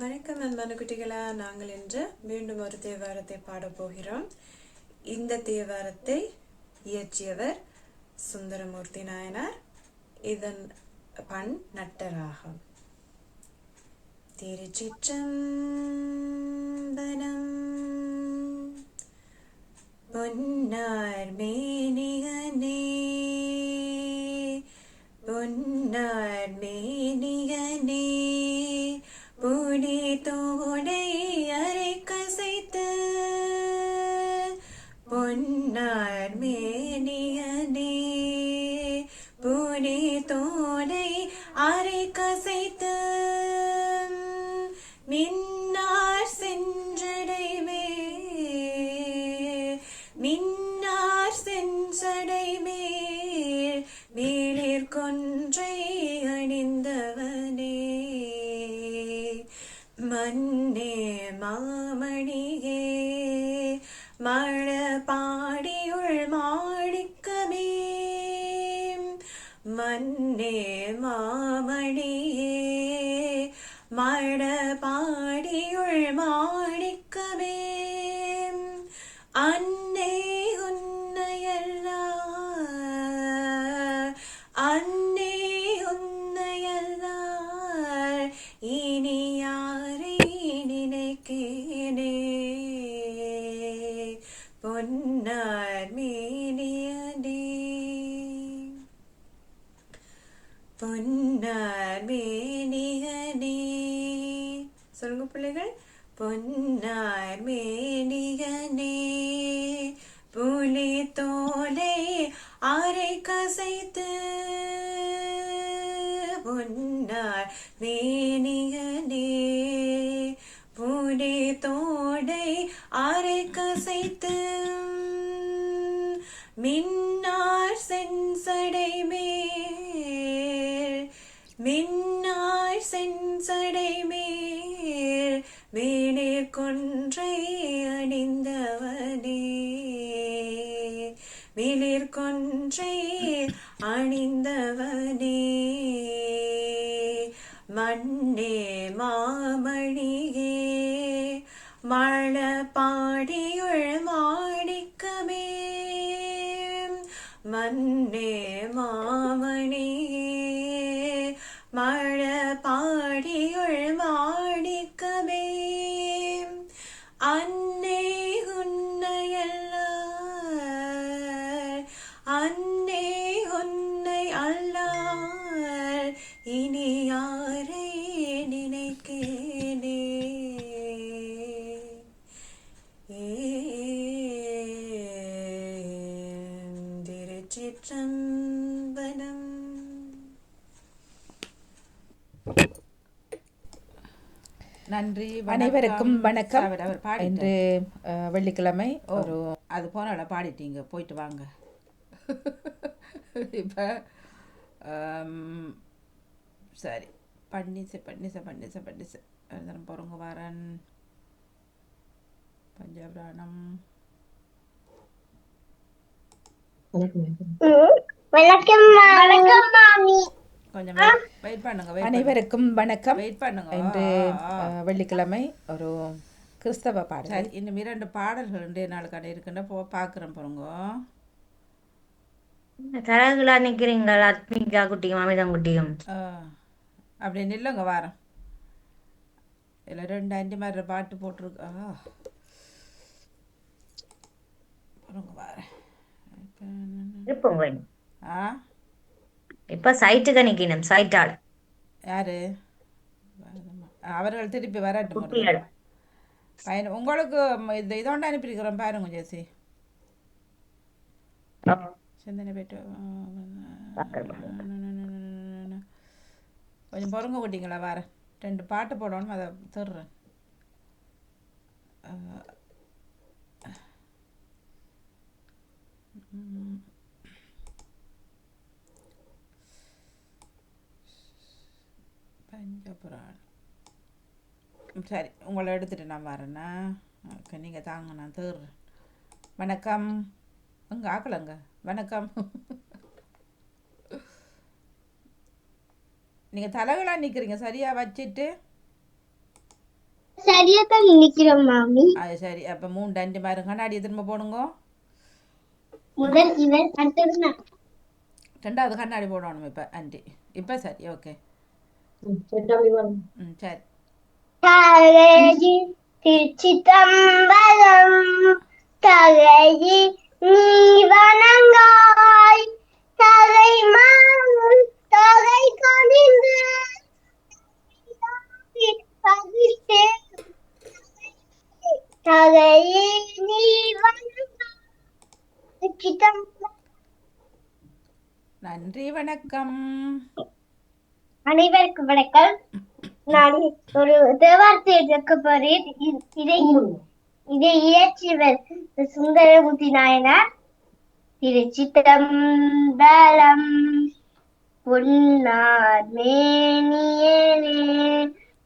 வணக்கம் அன்பான குட்டிகளா, நாங்கள் இன்று மீண்டும் ஒரு தேவாரத்தை பாடப்போகிறோம். இந்த தேவாரத்தை இயற்றியவர் சுந்தரமூர்த்தி நாயனார். இதன் பண் நட்டராகம். திருச்சிற்றம்பலம். பொன்னார் மேனிகனே பொன்னார் மேனிகனே புடி தோடை அரை கசைத்து பொன்னார் மேனிகனே புடி தோடை அரை கசைத்து மின்னார் சென்றடைமே மின்னார் சென்றடைமே மேலிற் கொன்றை அணிந்தவனே மன்னே மாமணியே மழ பாடியுள் மாணிக்கமே மன்னே மாமணியே மழ பாடியுள் மாணிக்கமே அன்னே உன்னையல்லார் அன்னே உன்னையல்லார் இனி யாரை நினைக்கேனே பொன்னார் மேனியனே பொன்னார் மேனியனே. சொல்லுங்க பிள்ளைகள். பொன்னார் மேனியனே புலி தோலை அரை கசைத்து பொன்னார் மேனியனே புலி தோடை அரை கசைத்து மின்னார் செஞ்சடை மேல் மின்னார் செஞ்சடை மேல் மேலிற் கொன்றை அணிந்தவனே மேலிற் கொன்றை அணிந்தவனே மன்னே மாமணியே மழ பாடியுள் மாணிக்கமே மன்னே மாமணியே அன்னே உன்னை அன்னே உன்னை அல்லால் இனி யாரை நினைக்கேனே திருச்சிற்றம்பலம். நன்றி. அனைவருக்கும் வணக்கம். அவர் பாடி இன்று வெள்ளிக்கிழமை ஒரு அது போனால பாடிட்டீங்க, போயிட்டு வாங்க. இப்போ சரி, பன்னிச பொறுங்க வாரன் பஞ்சபிராணம். கொஞ்சம் வெயிட் பண்ணுங்க. அனைவருக்கும் வணக்கம். வெயிட் பண்ணுங்க. இன்று வெள்ளிக்கிழமை ஒரு கிறிஸ்தவ பாடல். சரி, இன்னும் 2 பாடல்கள் இன்றைய நாளுக்கான இருக்குன்னா பார்க்குறேன் பாருங்க. தரகுலா நிற்கிறீங்களா அத்மிகா குட்டியும் அமிதம் குட்டியும்? அப்படி நில்லுங்க வாரம். இல்லை 2 5 மாதிரி பாட்டு போட்டிருக்கா பாருங்க வாரம். இப்ப சைட்டுக்கு நிக்கணும். சைட்டாள் யாரு? அவர்கள் திருப்பி வரட்டும். பையன் உங்களுக்கு இதோண்டு அனுப்பியிருக்கிறோம் பாருங்க ஜெசி. சிந்தனை போய்ட்டு கொஞ்சம் பொறுங்க கூட்டிங்களா வரேன். 2 பாட்டு போடணும், அதை தர்றேன். பஞ்சபுராணம். சரி, உங்களை எடுத்துகிட்டு நான் வரேண்ணா. ஓகே, நீங்கள் தாங்க, நான் தர்றேன். வணக்கம். அங்கே ஆக்கலங்க. வணக்கம். நீங்கள் தலைகளாக நிற்கிறீங்க, சரியாக வச்சுட்டு. சரியா தான் நிக்கிறோம் மாமி. அது சரி. அப்போ 3 5 மாதிரி கண்ணாடியை திரும்ப போடுங்க. முதல் இவர் அடுத்தது 2வது கண்ணாடி போடணும். இப்போ ஆண்டி இப்போ சரி. ஓகே. சரி. திருச்சிற்றம்பலம். தகையி நீ வணங்காய் தகை மாறும் தகை கணிந்து தகையி நீ வணங்காய். நன்றி, வணக்கம். அனைவருக்கும் வணக்கம். நான் ஒரு தேவாரத்தை எடுக்க போறேன். இதை இயற்றியவர் சுந்தரமூர்த்தி நாயனார். திருச்சிற்றம்பலம். பொன்னார் மேனியனே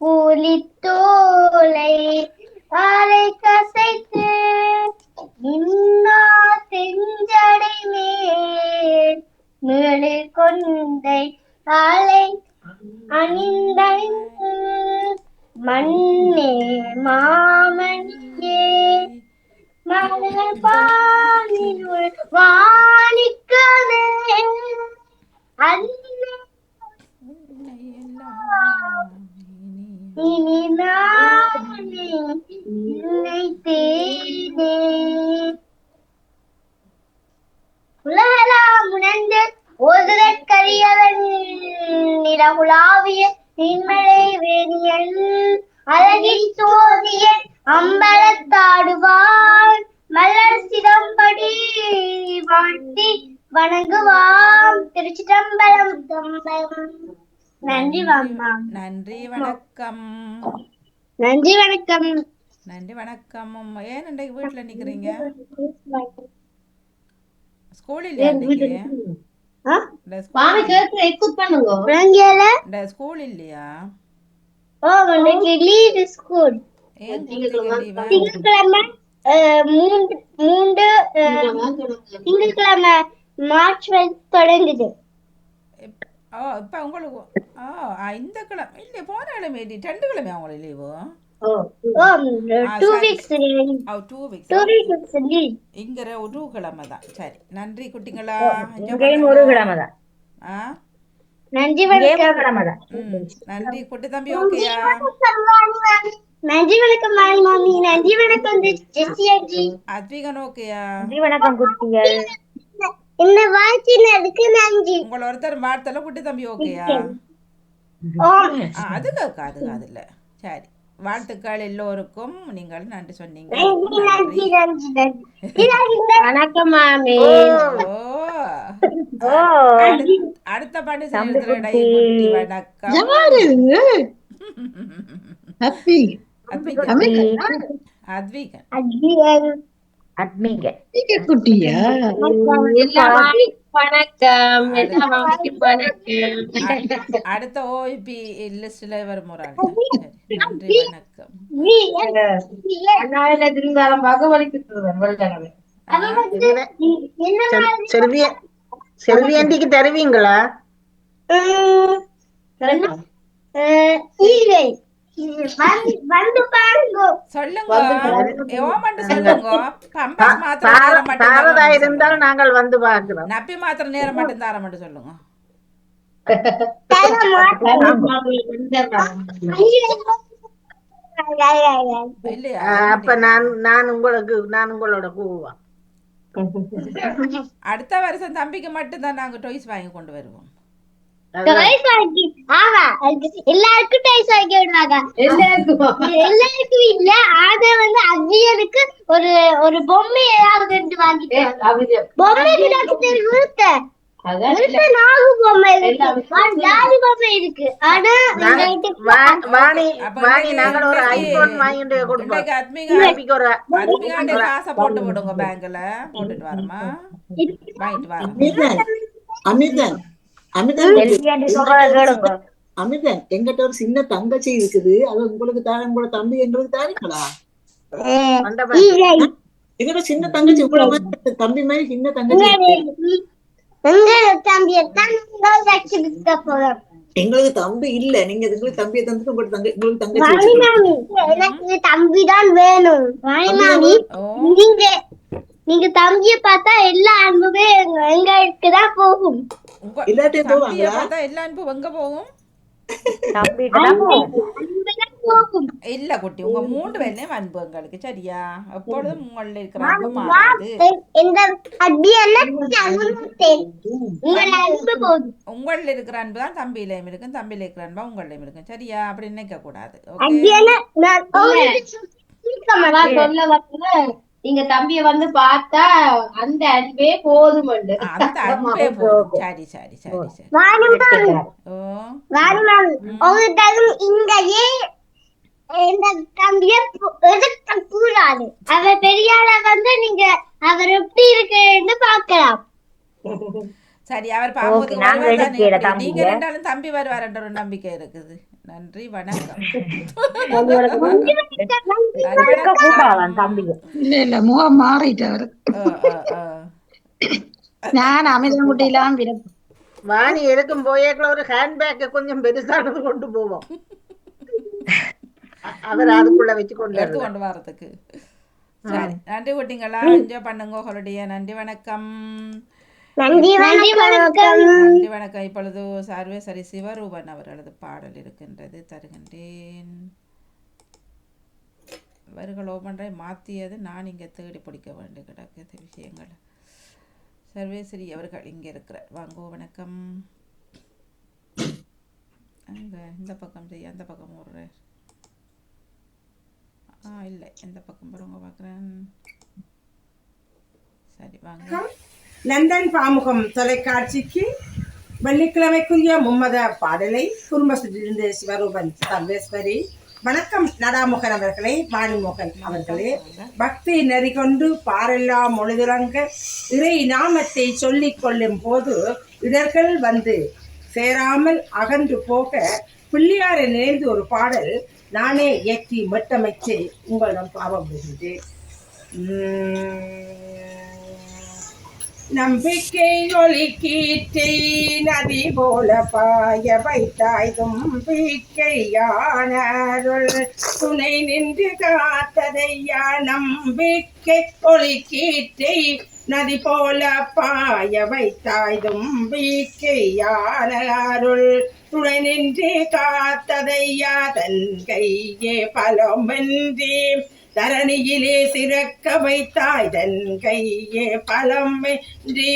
புலித்தோலை அரை கசைத்து இன்னா செஞ்சடை மேல் மேலே கொண்டை அலை அணிந்தணிந்து மண்ணே மாமணியே மலர் பாலினுள் வாணிக்கவே இனி நானே நினைத்தேனே. உலகலாம் உணர்ந்து ஓதுதற்கரியவன் நிலகுலாவிய நின்மலை வேணியன் அழகில் சோதியன் அம்பலத்தாடுவான் மலர் சிதம்படி வாழ்த்தி வணங்குவாம். திருச்சிற்றம்பலம். நன்றி வாம்மா. நன்றி, வணக்கம். நன்றி, வணக்கம். நன்றி, வணக்கம். ஏன் இன்றைக்கு வீட்டில் நிற்கிறீங்க? ஸ்கூல் இல்லையா இன்றைக்கு? ஸ்கூல் இல்லையா? திங்கட்கிழமை திங்கட்கிழமை மார்ச் தொடங்குது. இப்போ உங்களுக்கு இந்த கிழமை இல்லையா? போன கிழமை 2 கிழமை அவங்களுக்கு லீவு. இங்க 1 கிழமை தான். சரி, நன்றி குட்டிங்களா. ஒரு கிழமை தான். நன்றி, வணக்கம். நன்றி குட்டி தம்பி. ஓகேயா? நன்றி வணக்கம் மாமி. நன்றி வணக்கம் ஜெஸ்ஸி ஆண்டி. அத்விகன் ஓகேயா? நன்றி வணக்கம் குட்டிகள். இந்த வாழ்த்தினதுக்கு நன்றி. உங்களை ஒருத்தர் வார்த்தைல குட்டி தம்பி ஓகேயா? அது கேட்காது இல்ல. சரி, வாழ்த்துக்கள் எல்லோருக்கும். நீங்கள் நன்றி சொன்னீங்க. வணக்கம் மாமி. அடுத்த பாட்டு குட்டி வணக்கம். அடுத்த ஓபி லிஸ்ட்ல வரும் ஒரு ஆள். நன்றி வணக்கம். செல்வி ஆண்டிக்கு தருவீங்களா? இருந்தாலும் நாங்கள் வந்து பார்க்கிறோம். நப்பி மாத்திரம் நேரம் மட்டும் தார மட்டும் சொல்லுங்க. அப்ப நான் உங்களோட போவா. அடுத்த வருஷம் தம்பிக்கு மட்டும் தான் நாங்க டாய்ஸ் வாங்கி கொண்டு வருவோம். எல்லாருக்கும் டாய்ஸ் வாங்கி விடுவாங்க. எல்லாருக்கும் இல்ல, ஆனா வந்து அவ்வியலுக்கு ஒரு பொம்மை ஏதாவது வாங்கிட்டு பொம்மை இருக்கு. ஆனா நாங்கள் ஒரு ஐபோன் வாங்கிட்டு கொடுப்போம். காசை போட்டு விடுங்க, பேங்க்ல போட்டுட்டு வரமா வாங்கிட்டு வரோம். அமிர்தன் எங்கிட்ட ஒரு சின்ன தங்கச்சி இருக்குது. அது உங்களுக்கு தார, உங்களோட தம்பி எங்களுக்கு தாரீங்களா? எங்கிட்ட சின்ன தங்கச்சி, உங்களோட தம்பி மாதிரி சின்ன தங்கச்சி. எங்களுக்கு தம்பி இல்ல. நீங்க உங்களுக்கு தம்பியை தந்துட்டு உங்களுக்கு தங்கச்சி. எனக்கு தம்பி தான் வேணும். நீங்க தம்பிய பார்த்தா எல்லா அன்புமே எங்களுக்கு தான் போகும். இல்லாட்டே போவாங்களா? எல்லா அன்பும் எங்க போகும்? இல்ல குட்டி, உங்க 3 பேர்லயும் அன்பு எங்களுக்கு. சரியா? எப்பொழுதும் உங்கள இருக்கிற அன்பு மாறாது. உங்கள இருக்கிற அன்பு தான் தம்பியிலையும் இருக்கும், தம்பியில இருக்கிற அன்பா உங்களையும் இருக்கும். சரியா? அப்படி நினைக்க கூடாது. நீங்க தம்பிய வந்து பார்த்தா அந்த அன்பே போதும். அந்த அன்பே போதும். சரி சரி சரி சரி. இங்கயே இந்த தம்பிய கூடாது. அவர் பெரியாள வந்து நீங்க அவர் எப்படி இருக்குன்னு பாக்கலாம். சரி, அவர் பாப்போது. நீங்க ரெண்டாலும் தம்பி வருவாருன்ற ஒரு நம்பிக்கை இருக்குது. நன்றி வணக்கம். இல்ல முகம் மாறிட்டாரு. நான் அமிர்தமுட்டிலாம் வாணி எடுக்கும் போயேக்குள்ள ஒரு ஹேண்ட்பேக் கொஞ்சம் பெருசானது கொண்டு போவோம். அவர் அதுக்குள்ள வச்சு கொண்டு வரதுக்கு. சரி, நன்றி குட்டிங்களா. என்ஜாய் பண்ணுங்க ஹாலிடே. நன்றி வணக்கம். நன்றி வணக்கம். நன்றி வணக்கம். இப்பொழுது சர்வேசரி சிவரூபன் அவர்களது பாடல் இருக்கின்றது, தருகின்றேன். வரிகள் ஓபன்றை மாற்றியது நான் இங்கே தேடி பிடிக்க வேண்டிய கிடக்குது விஷயங்கள். சர்வேஸ்வரி அவர்கள் இங்கே இருக்கிறார். வாங்கோ வணக்கம். அங்கே இந்த பக்கம் செய்ய, அந்த பக்கம் ஓடுறார். இல்லை, எந்த பக்கம் போகிறவங்க பார்க்குறேன். சரி வாங்க. லண்டன் பாமுகம் தொலைக்காட்சிக்கு வெள்ளிக்கிழமைக்குரிய மும்மத பாடலை குடும்பத்திலிருந்து சிவரூபன் சர்வேஸ்வரி. வணக்கம் நடாமோகன் அவர்களே, வாணிமோகன் அவர்களே. பக்தி நெறி கொண்டு பாரெல்லாம் மொழிதுறங்க இறை நாமத்தை சொல்லிக் கொள்ளும் போது இடர்கள் வந்து சேராமல் அகன்று போக பிள்ளையாரை நினைந்து ஒரு பாடல் நானே இயக்கி மட்டமைச்சு உங்களிடம் பாவம் விடுகின்றேன். நம்பிக்கை ஒலிக்கீட்டை நதி போல பாய வைத்தாய் தும்பிக்கையானருள் துணை நின்று காத்ததையா. நம்பிக்கை ஒலிக்கீட்டை நதி போல பாய வைத்தாய் தும்பிக்கையானருள் துணை நின்று காத்ததையா தன் கையே பலமின்றி தரணியிலே சிறக்க வைத்தாய் தன் கையே பலமின்றி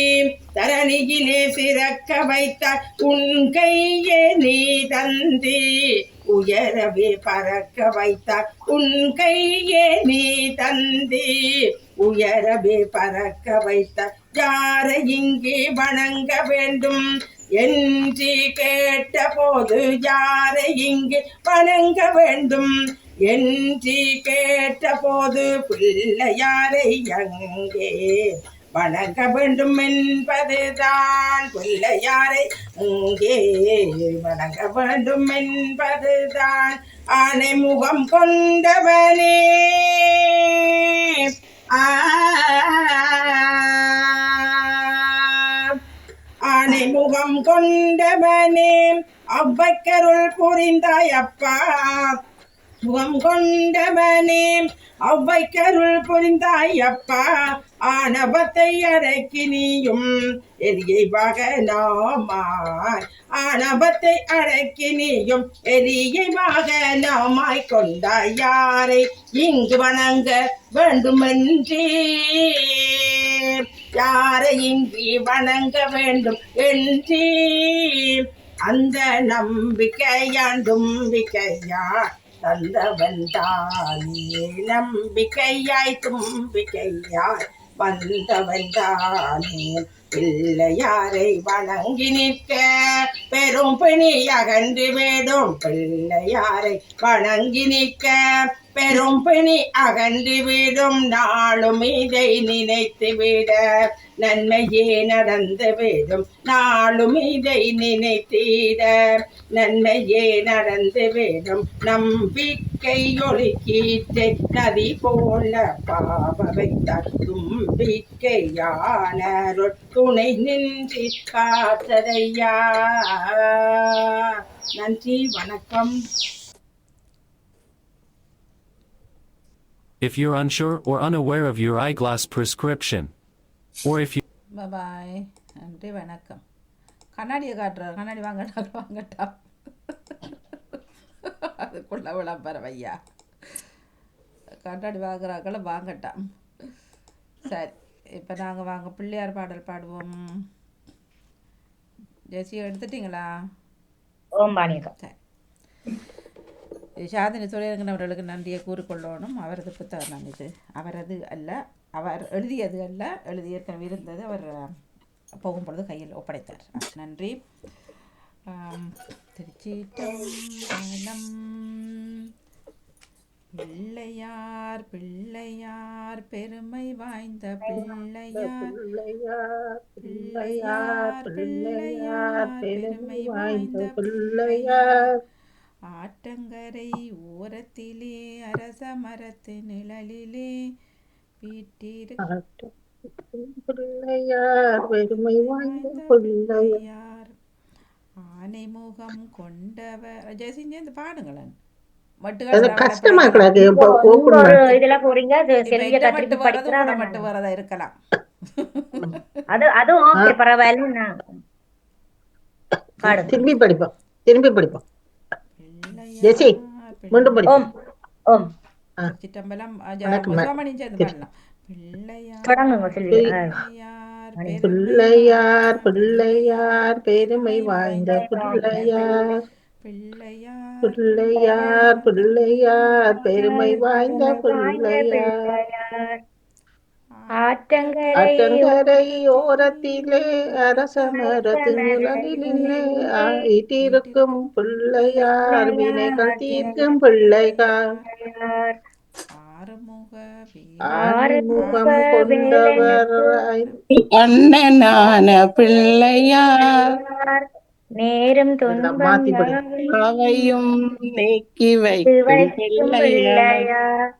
தரணியிலே சிறக்க வைத்தாய் உன் கையே நீ தந்தி உயரவே பறக்க வைத்தாய் உன் கையே நீ தந்தி உயரவே பறக்க வைத்தாய் யாரை இங்கே வணங்க வேண்டும் என்று கேட்ட போது யாரை இங்கே வணங்க வேண்டும் என்று கேட்ட போது பிள்ளையாரை அங்கே வணங்க வேண்டும் என்பதுதான் பிள்ளையாரை அங்கே வணங்க வேண்டும் என்பதுதான் ஆனை முகம் கொண்டவனே ஆனை முகம் கொண்டவனே அவ்வைக்கருள் புரிந்தாய் அப்பா முகம் கொண்டவனே அவ்வைக்கருள் புரிந்தாய் அப்பா ஆணவத்தை அடக்கி நீயும் எரியை வாகனமாய் ஆணவத்தை அடக்கி நீயும் எரியை வாகனமாய் கொண்டாய் யாரை இங்கு வணங்க வேண்டுமென்றே யாரை இங்கு வணங்க வேண்டும் என்றே அந்த நம்பிக்கையான் தும்பிக்கையா தந்தவன் தானே நம்பிக்கையாய் தும்பிக்கையாய் வந்தவன் தானே பிள்ளையாரை வணங்கி நிற்க பெரும் பிணி அகன்று வேடும் பிள்ளையாரை வணங்கி நிற்க பெரும் பிணி அகன்று விடும் நாளும் இதை நினைத்து விட நன்மையே நடந்து விடும் நாளும் இதை நினைத்திட நன்மையே நடந்து விடும் நம்பிக்கை ஒழுக்கீற்றை நதி போல பாவ வைத்தார் தும்பிக்கையான துணை நின்று காத்ததையா. நன்றி, வணக்கம். If you're unsure or unaware of your eyeglass prescription, or if you பாய், நன்றி, வணக்கம். கண்ணாடியை காட்டுறாரு, கண்ணாடி வாங்கட்டா அதுக்குள்ள விளம்பரம் ஐயா, கண்ணாடி வாங்குறாக்கள வாங்கட்டாம். சரி, இப்போ நாங்கள் வாங்க பிள்ளையார் பாடல் பாடுவோம். ஜெசி எடுத்துட்டிங்களா? சரி, சாதனை சொல்லியிருக்கிறவர்களுக்கு நன்றியை கூறிக்கொள்ளணும். அவரது புத்தகம் இது, அவரது அல்ல, அவர் எழுதியது அல்ல, எழுதியிருக்க இருந்தது, அவர் போகும்பொழுது கையில் ஒப்படைத்தார். நன்றி. திருச்சிற்றம்பலம். பிள்ளையார் பிள்ளையார் பெருமை வாய்ந்த பிள்ளையார் பிள்ளையார் பிள்ளையார் பெருமை வாய்ந்த பிள்ளையார் ஆற்றங்கரை ஓரத்திலே அரச மரத்து நிழலிலே வீட்டிருக்கும் பிள்ளையார் பெருமை வாய்ந்த பிள்ளையார் ஆனை முகம் கொண்டவர். ஜெயசிங்க பாடுங்களேன். கஷ்டமா இதுல போறீங்க மட்டு வரதா இருக்கலாம். அது ஓகே, பரவாயில்ல. திரும்பி படிப்போம், திரும்பி படிப்போம். ஜெசி மீண்டும் படிப்போம். ஓம் சிற்றம்பலம் பிள்ளையார் பிள்ளையார் பெருமை வாய்ந்த பிள்ளையார் பிள்ளையார் பிள்ளையார் பெருமை வாய்ந்த பிள்ளையார் ஆற்றங்கரை ஓரத்திலே அரச மரத்து நிழலிலே ஆயிட்டிருக்கும் பிள்ளையார் வினைகள் தீர்க்கும் பிள்ளையார் ஆறுமுகம் கொண்டவர் அண்ணனான பிள்ளையார் நேரம் அவையும் நீக்கி வைக்கும் பிள்ளையார்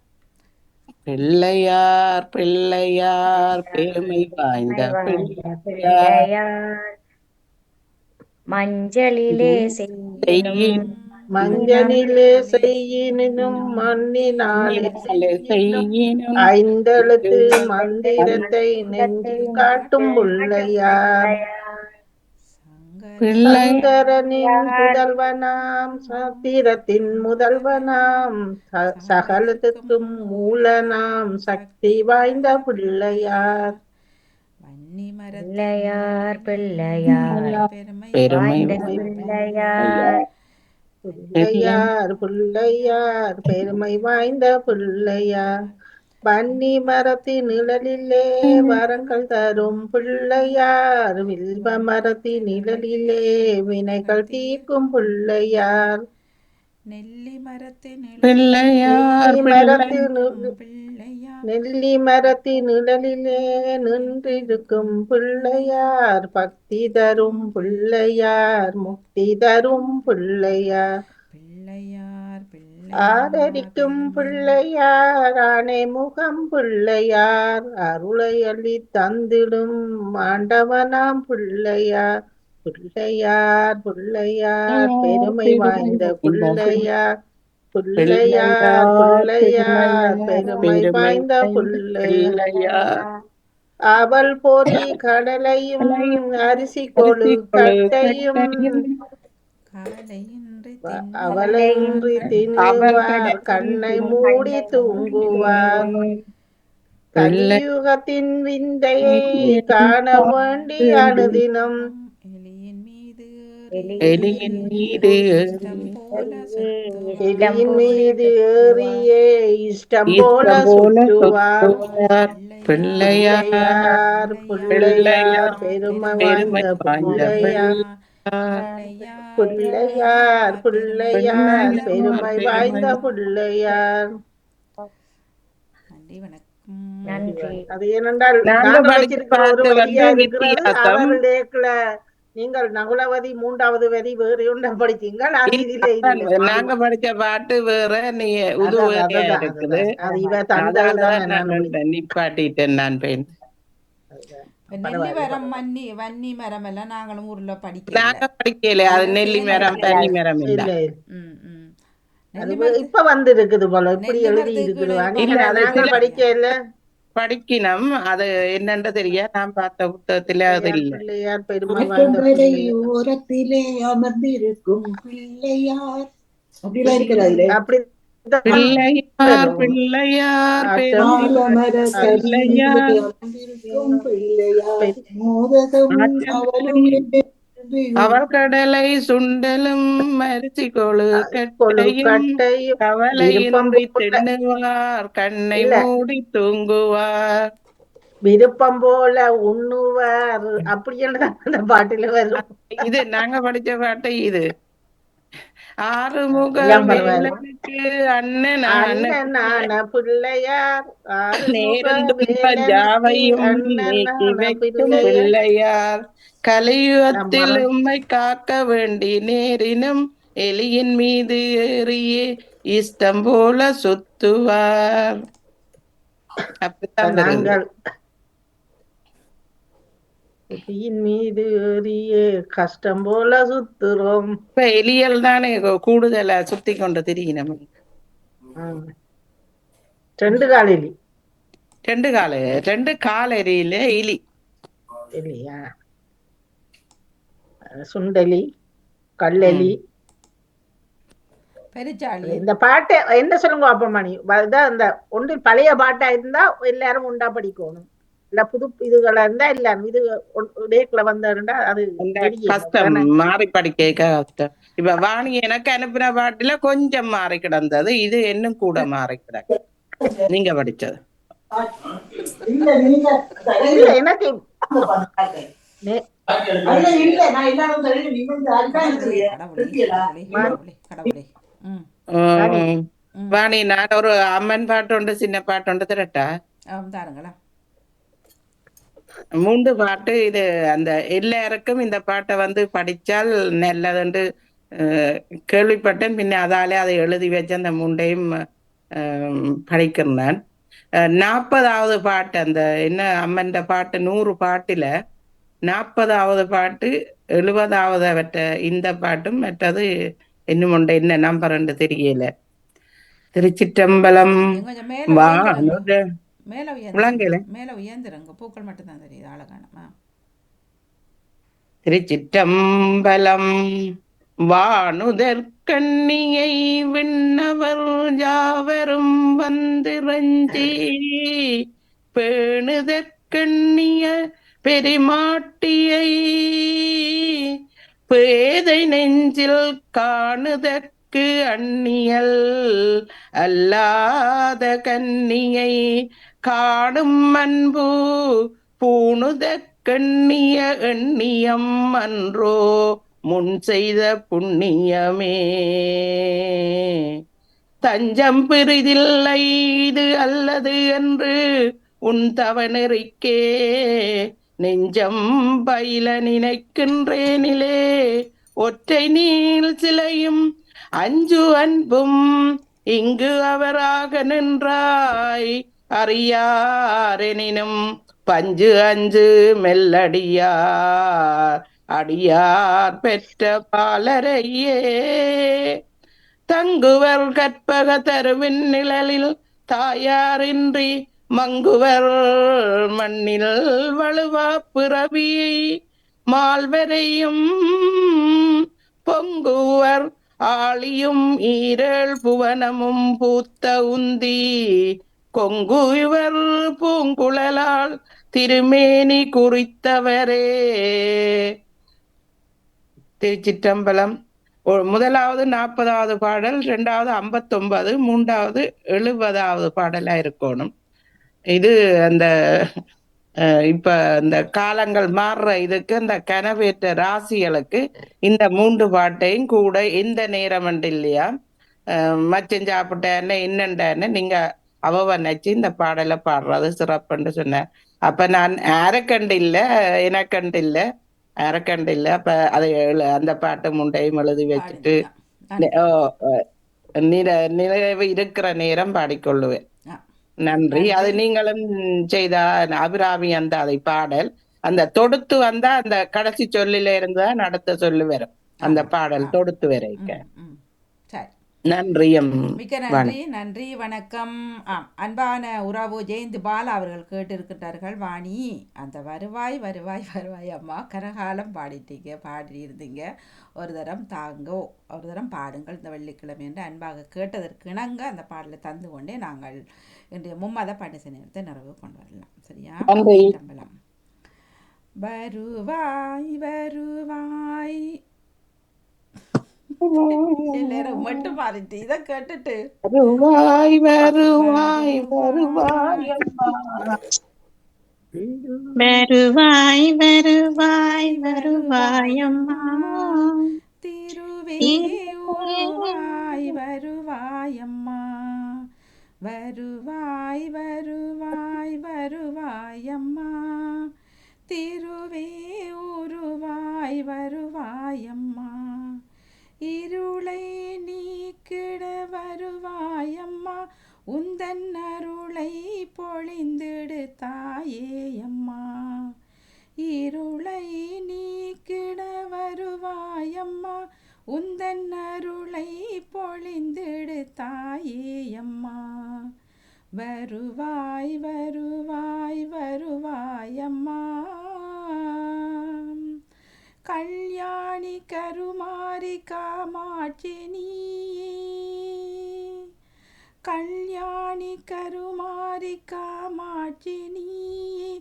பிள்ளையார் பிள்ளையார் பெருமை வாய்ந்த பிள்ளையார் மஞ்சளிலே மஞ்சளிலே செய்யினும் மண்ணினாலே செய்யினும் ஐந்தெழுத்து மந்திரத்தை நெஞ்சில் காட்டும் பிள்ளையார் பிள்ளை சங்கரனின் புதல்வனாம் சத்திரத்தின் முதல்வனாம் சகலத்துக்கும் மூலனாம் சக்தி வாய்ந்த பிள்ளையார் பிள்ளையார் பிள்ளையார் பெருமை வாய்ந்த பிள்ளையார் பிள்ளையார் பிள்ளையார் பெருமை வாய்ந்த பிள்ளையார் வன்னி மரத்தின் நிழலிலே வரங்கள் தரும் பிள்ளையார் வில்வ மரத்தின் நிழலிலே வினைகள் தீர்க்கும் பிள்ளையார் நெல்லி மரத்தின் பிள்ளையார் நெல்லி மரத்தின் நிழலிலே நின்றிருக்கும் பிள்ளையார் பக்தி தரும் பிள்ளையார் முக்தி தரும் பிள்ளையார் ஆதரிக்கும் பிள்ளையார் ஆணை முகம் பிள்ளையார் அருளை அள்ளி தந்திடும் ஆண்டவனாம் பிள்ளையார் பிள்ளையார் பிள்ளையார் பெருமை வாய்ந்த பிள்ளையார் பிள்ளையார் பிள்ளையார் பெருமை வாய்ந்த பிள்ளையார் அவள் பொறி கடலையும் அரிசி கொழு கட்டையும் அவளையின்றி தின்னுவார் கண்ணை மூடி தூங்குவார் கலியுகத்தின் விந்தையை காண வேண்டி அனுதினம் எலியின் மீது ஏறியே இஷ்டம் போல சுற்றுவார் பிள்ளையார் பிள்ளையார் பெருமை வாய்ந்த பிள்ளையார் பிள்ளையார் பிள்ளையார் பெருமை வாய்ந்த பிள்ளையார் நன்றி. அது ஏனென்றால் நாங்கள் வச்சிருக்கிற ஒரு வரியா இருக்கிறது அவருடைய நீங்கள் நகுலவதி 3வது வரி வேறு ஒன்றை படிச்சீங்கள் அது இதிலே இல்லை. நாங்க படிச்ச பாட்டு வேற நீ உது வேறையா இருக்குது அது இவ தந்ததுதான் நான் நிப்பாட்டிட்டேன் நான் பெண் நெல்லி மரம் வன்னி மரம் எல்லாம் நாங்களும் ஊர்ல படிக்கல. நாங்க படிக்கல அது நெல்லி மரம் பன்னி மரம் இல்ல. இப்ப வந்து இருக்குது போல இப்படி எழுதி இருக்குது நாங்க படிக்கல படிக்கணும் அது என்னன்னு தெரிய நான் பார்த்த புத்தகத்துல அது இல்ல. பிள்ளையார் பெருமை வாய்ந்த ஓரத்திலே அமர்ந்திருக்கும் பிள்ளையார் அப்படிலாம் இருக்கிறது. அப்படி பிள்ளையார் பிள்ளையார் அவர் கடலை சுண்டலும் அரிசி கொழு கட்டையும் கவலையின்றி தின்னுவார் கண்ணை மூடி தூங்குவார் விருப்பம் போல உண்ணுவார் அப்படின்னு அந்த பாட்டுல வரும். இது நாங்க படிச்ச பாட்டு இது. ஆறுமுக வேலனுக்கு அண்ணனான பிள்ளையார் ஜாவையும் நீக்கி வைக்கும் பிள்ளையார் கலியுகத்தில் உம்மை காக்க வேண்டி நேரினும் எலியின் மீது ஏறியே இஷ்டம் போல சுத்துவார். அப்படித்தான் மீது ஏறியே கஷ்டம் போல சுத்துறோம். இப்ப எலியல் தானே கூடுதலா சுத்தி கொண்டு திரியினம். 2 கால எலி 2 கால எலியில எலி இல்லையா சுண்டலி கல்லெலி பெருச்சாளி. இந்த பாட்டை என்ன சொல்லுங்க அப்பமணி இந்த ஒன்றில் பழைய பாட்டா இருந்தா எல்லாரும் உண்டா படிக்கணும். இல்ல புது இதுகளா இருந்தா இல்ல இது டேக்ல வந்தா அது கஷ்டம் மாறி படிக்க கஷ்டம். இப்ப வாணி எனக்கு அனுப்பின பாட்டுல கொஞ்சம் மாறி கிடந்தது. இது இன்னும் கூட மாறி கிடக்கு நீங்க படிச்சது. எனக்கு வாணி நான் ஒரு அம்மன் பாட்டு உண்டு சின்ன பாட்டு உண்டு திரட்டா தாருங்களா 3 பாட்டு. இது அந்த எல்லாருக்கும் இந்த பாட்டை வந்து படிச்சால் நல்லதுன்னு கேள்விப்பட்டேன். பின்ன அதாலே அதை எழுதி வச்சு அந்த 3ஐயும் படிக்கிறேன். 40வது பாட்டு அந்த என்ன அம்மன் பாட்டு 100 பாட்டுல 40வது பாட்டு 70வது அவற்ற இந்த பாட்டும் மற்றது இன்னும் ஒன்று என்ன நம்பர் தெரியல. திருச்சிற்றம்பலம் மேல உயர்ந்துருங்க பூக்கள் மட்டும் தான் தெரியுது அழகானமா. திருச்சிற்றம்பலம். வானுதற்கண்ணியை விண்ணவர் யாவரும் வந்திரஞ்சி பேணுதற்கண்ணிய பெருமாட்டியை பேதை நெஞ்சில் காணுதற்கு அந்நியல் அல்லாத கன்னியை காணும் அன்பு பூணுதற்கண்ணிய எண்ணியம் அன்றோ முன் செய்த புண்ணியமே. தஞ்சம் பிறிதில்லை இது அல்லது என்று உன் தவநெறிக்கே நெஞ்சம் பயில நினைக்கின்றேனிலே ஒற்றை நீள் சிலையும் அஞ்சு அன்பும் இங்கு அவராக நின்றாய் அறியாரெனினும் பஞ்சு அஞ்சு மெல்லடியார் அடியார் பெற்ற பாலரையே. தங்குவர் கற்பக தருவின் நிழலில் தாயாரின்றி மங்குவர் மண்ணில் வலுவா பிறவியை மால்வரையும் பொங்குவர் ஆளியும் ஈரல் புவனமும் பூத்த உந்தி கொங்கு இவர் பூங்குழலால் திருமேனி குறித்தவரே. திருச்சிற்றம்பலம். முதலாவது 40வது பாடல், 2வது 59, 3வது 70வது பாடலா இருக்கணும். இது அந்த இப்ப இந்த காலங்கள் மாறுற இதுக்கு இந்த கனவேற்ற ராசிகளுக்கு இந்த 3 பாட்டையும் கூட எந்த நேரம் இல்லையா மச்சம் சாப்பிட்டேன்னு என்னண்டான்னு நீங்க அவ நினைச்சு இந்த பாடலை பாடுறது சிறப்புன்னு சொன்னேன். அப்ப நான் யாரைக்கண்டு இல்ல எனக்கண்டு இல்ல யாரைக்கண்டு இல்ல. அப்ப அதை அந்த பாட்டு முண்டையும் எழுதி வச்சுட்டு நிறைவு இருக்கிற நேரம் பாடிக்கொள்ளுவேன். நன்றி. அது நீங்களும் செய்த அபிராமி அந்த அதை பாடல் அந்த தொடுத்து வந்தா அந்த கடைசி சொல்லில இருந்துதான் அடுத்த சொல்லு வரும். அந்த பாடல் தொடுத்து வரைக்க. நன்றி. மிக்க நன்றி. நன்றி, வணக்கம். அன்பான உறவு ஜெயந்த் பாலா அவர்கள் கேட்டிருக்கின்றார்கள். வாணி அந்த வருவாய் வருவாய் வருவாய் அம்மா கரகாலம் பாடியிருந்தீங்க. ஒரு தரம் தாங்கோ, ஒரு தரம் பாடுங்கள் இந்த வெள்ளிக்கிழமை என்று அன்பாக கேட்டதற்கு இணங்க அந்த பாடலை தந்து கொண்டே நாங்கள் இன்றைய மும்மத பண்டிசை நேரத்தை நிறைவு கொண்டு வரலாம். சரியா? நம்பலாம். வருவாய் வருவாய் எல்லாரும் மட்டும் மாறிட்டு இதை கேட்டுட்டு வருவாய் வருவாய் வருவாய் வருவாய் வருவாய் வருவாயம்மா திருவே உருவாய் வருவாயம்மா வருவாய் வருவாய் வருவாயம்மா திருவே உருவாய் வருவாயம்மா இருளை நீக்கிட வருவாயம்மா உந்தன் அருளை பொழிந்திடு தாயேயம்மா இருளை நீக்கிட வருவாயம்மா உந்தன் அருளை பொழிந்திடு தாயேயம்மா வருவாய் வருவாய் வருவாயம்மா கல்யாணி கருமாரி காமாட்சி நீயே கல்யாணி கருமாரி காமாட்சி நீயே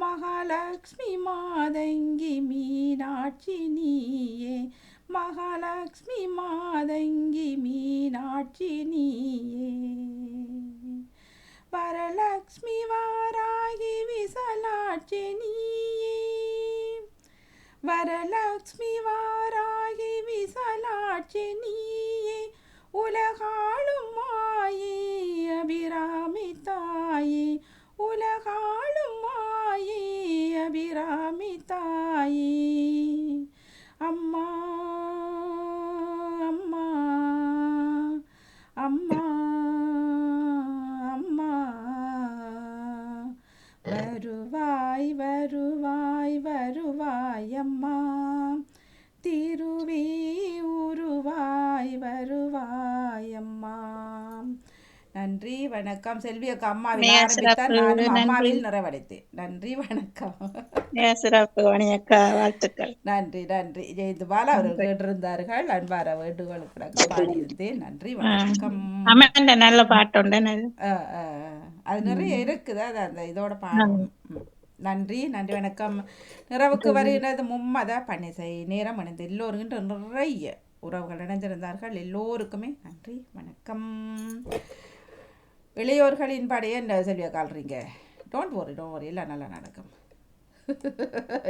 மகாலட்சுமி மாதங்கி மீனாட்சி நீயே மகாலட்சுமி மாதங்கி மீனாட்சி நீயே வரலக்ஷ்மி வாராகி விசலாட்சி நீயே வரலக்ஷ்மி வாராகி விசலாட்சி நீயே உலகாளும் மாயே அபிராமி தாயே உலகாளும் மாயே அபிராமி தாயே அம்மா அம்மா அம்மா அம்மா வருவாய் வருவாய் வருவாய் அம்மா திருவே உருவாய் வருவாய் அம்மா. நன்றி. வணக்கம். செல்வி அக்கா அம்மாவில் மிக ஆரம்பித்தால் சிறப்பு, நானும் நன்றி. அம்மாவில் நிறைவடைத்தேன். நன்றி வணக்கம். மிக சிறப்பு வணியக்கா, வாழ்த்துக்கள். நன்றி நன்றி. ஜெயந்த் பாலா அவர்கள் கேட்டிருந்தார்கள். அன்பார வேண்டுகோளுக்கு பாடியிருந்தேன். நன்றி வணக்கம். அமேண்ட நல்ல பாட்டு உண்டு என்னது? அது நிறைய இருக்குது. அது அந்த இதோட பாடணும். நன்றி நன்றி வணக்கம். நிறைவுக்கு வருகிறது மும்மத பணிசை நேரம் அணிந்து எல்லோருக்கும் நிறைய உறவுகள் இணைந்திருந்தார்கள். எல்லோருக்குமே நன்றி வணக்கம். இளையோர்களின் படையை செல்வியை கால்றீங்க. டோன்ட் ஒரி எல்லாம் நல்லா நடக்கும்.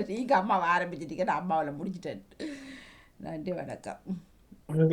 நீங்கள் அம்மாவை ஆரம்பிச்சிட்டீங்க, நான் அம்மாவில் முடிச்சிட்டேன். நன்றி வணக்கம்.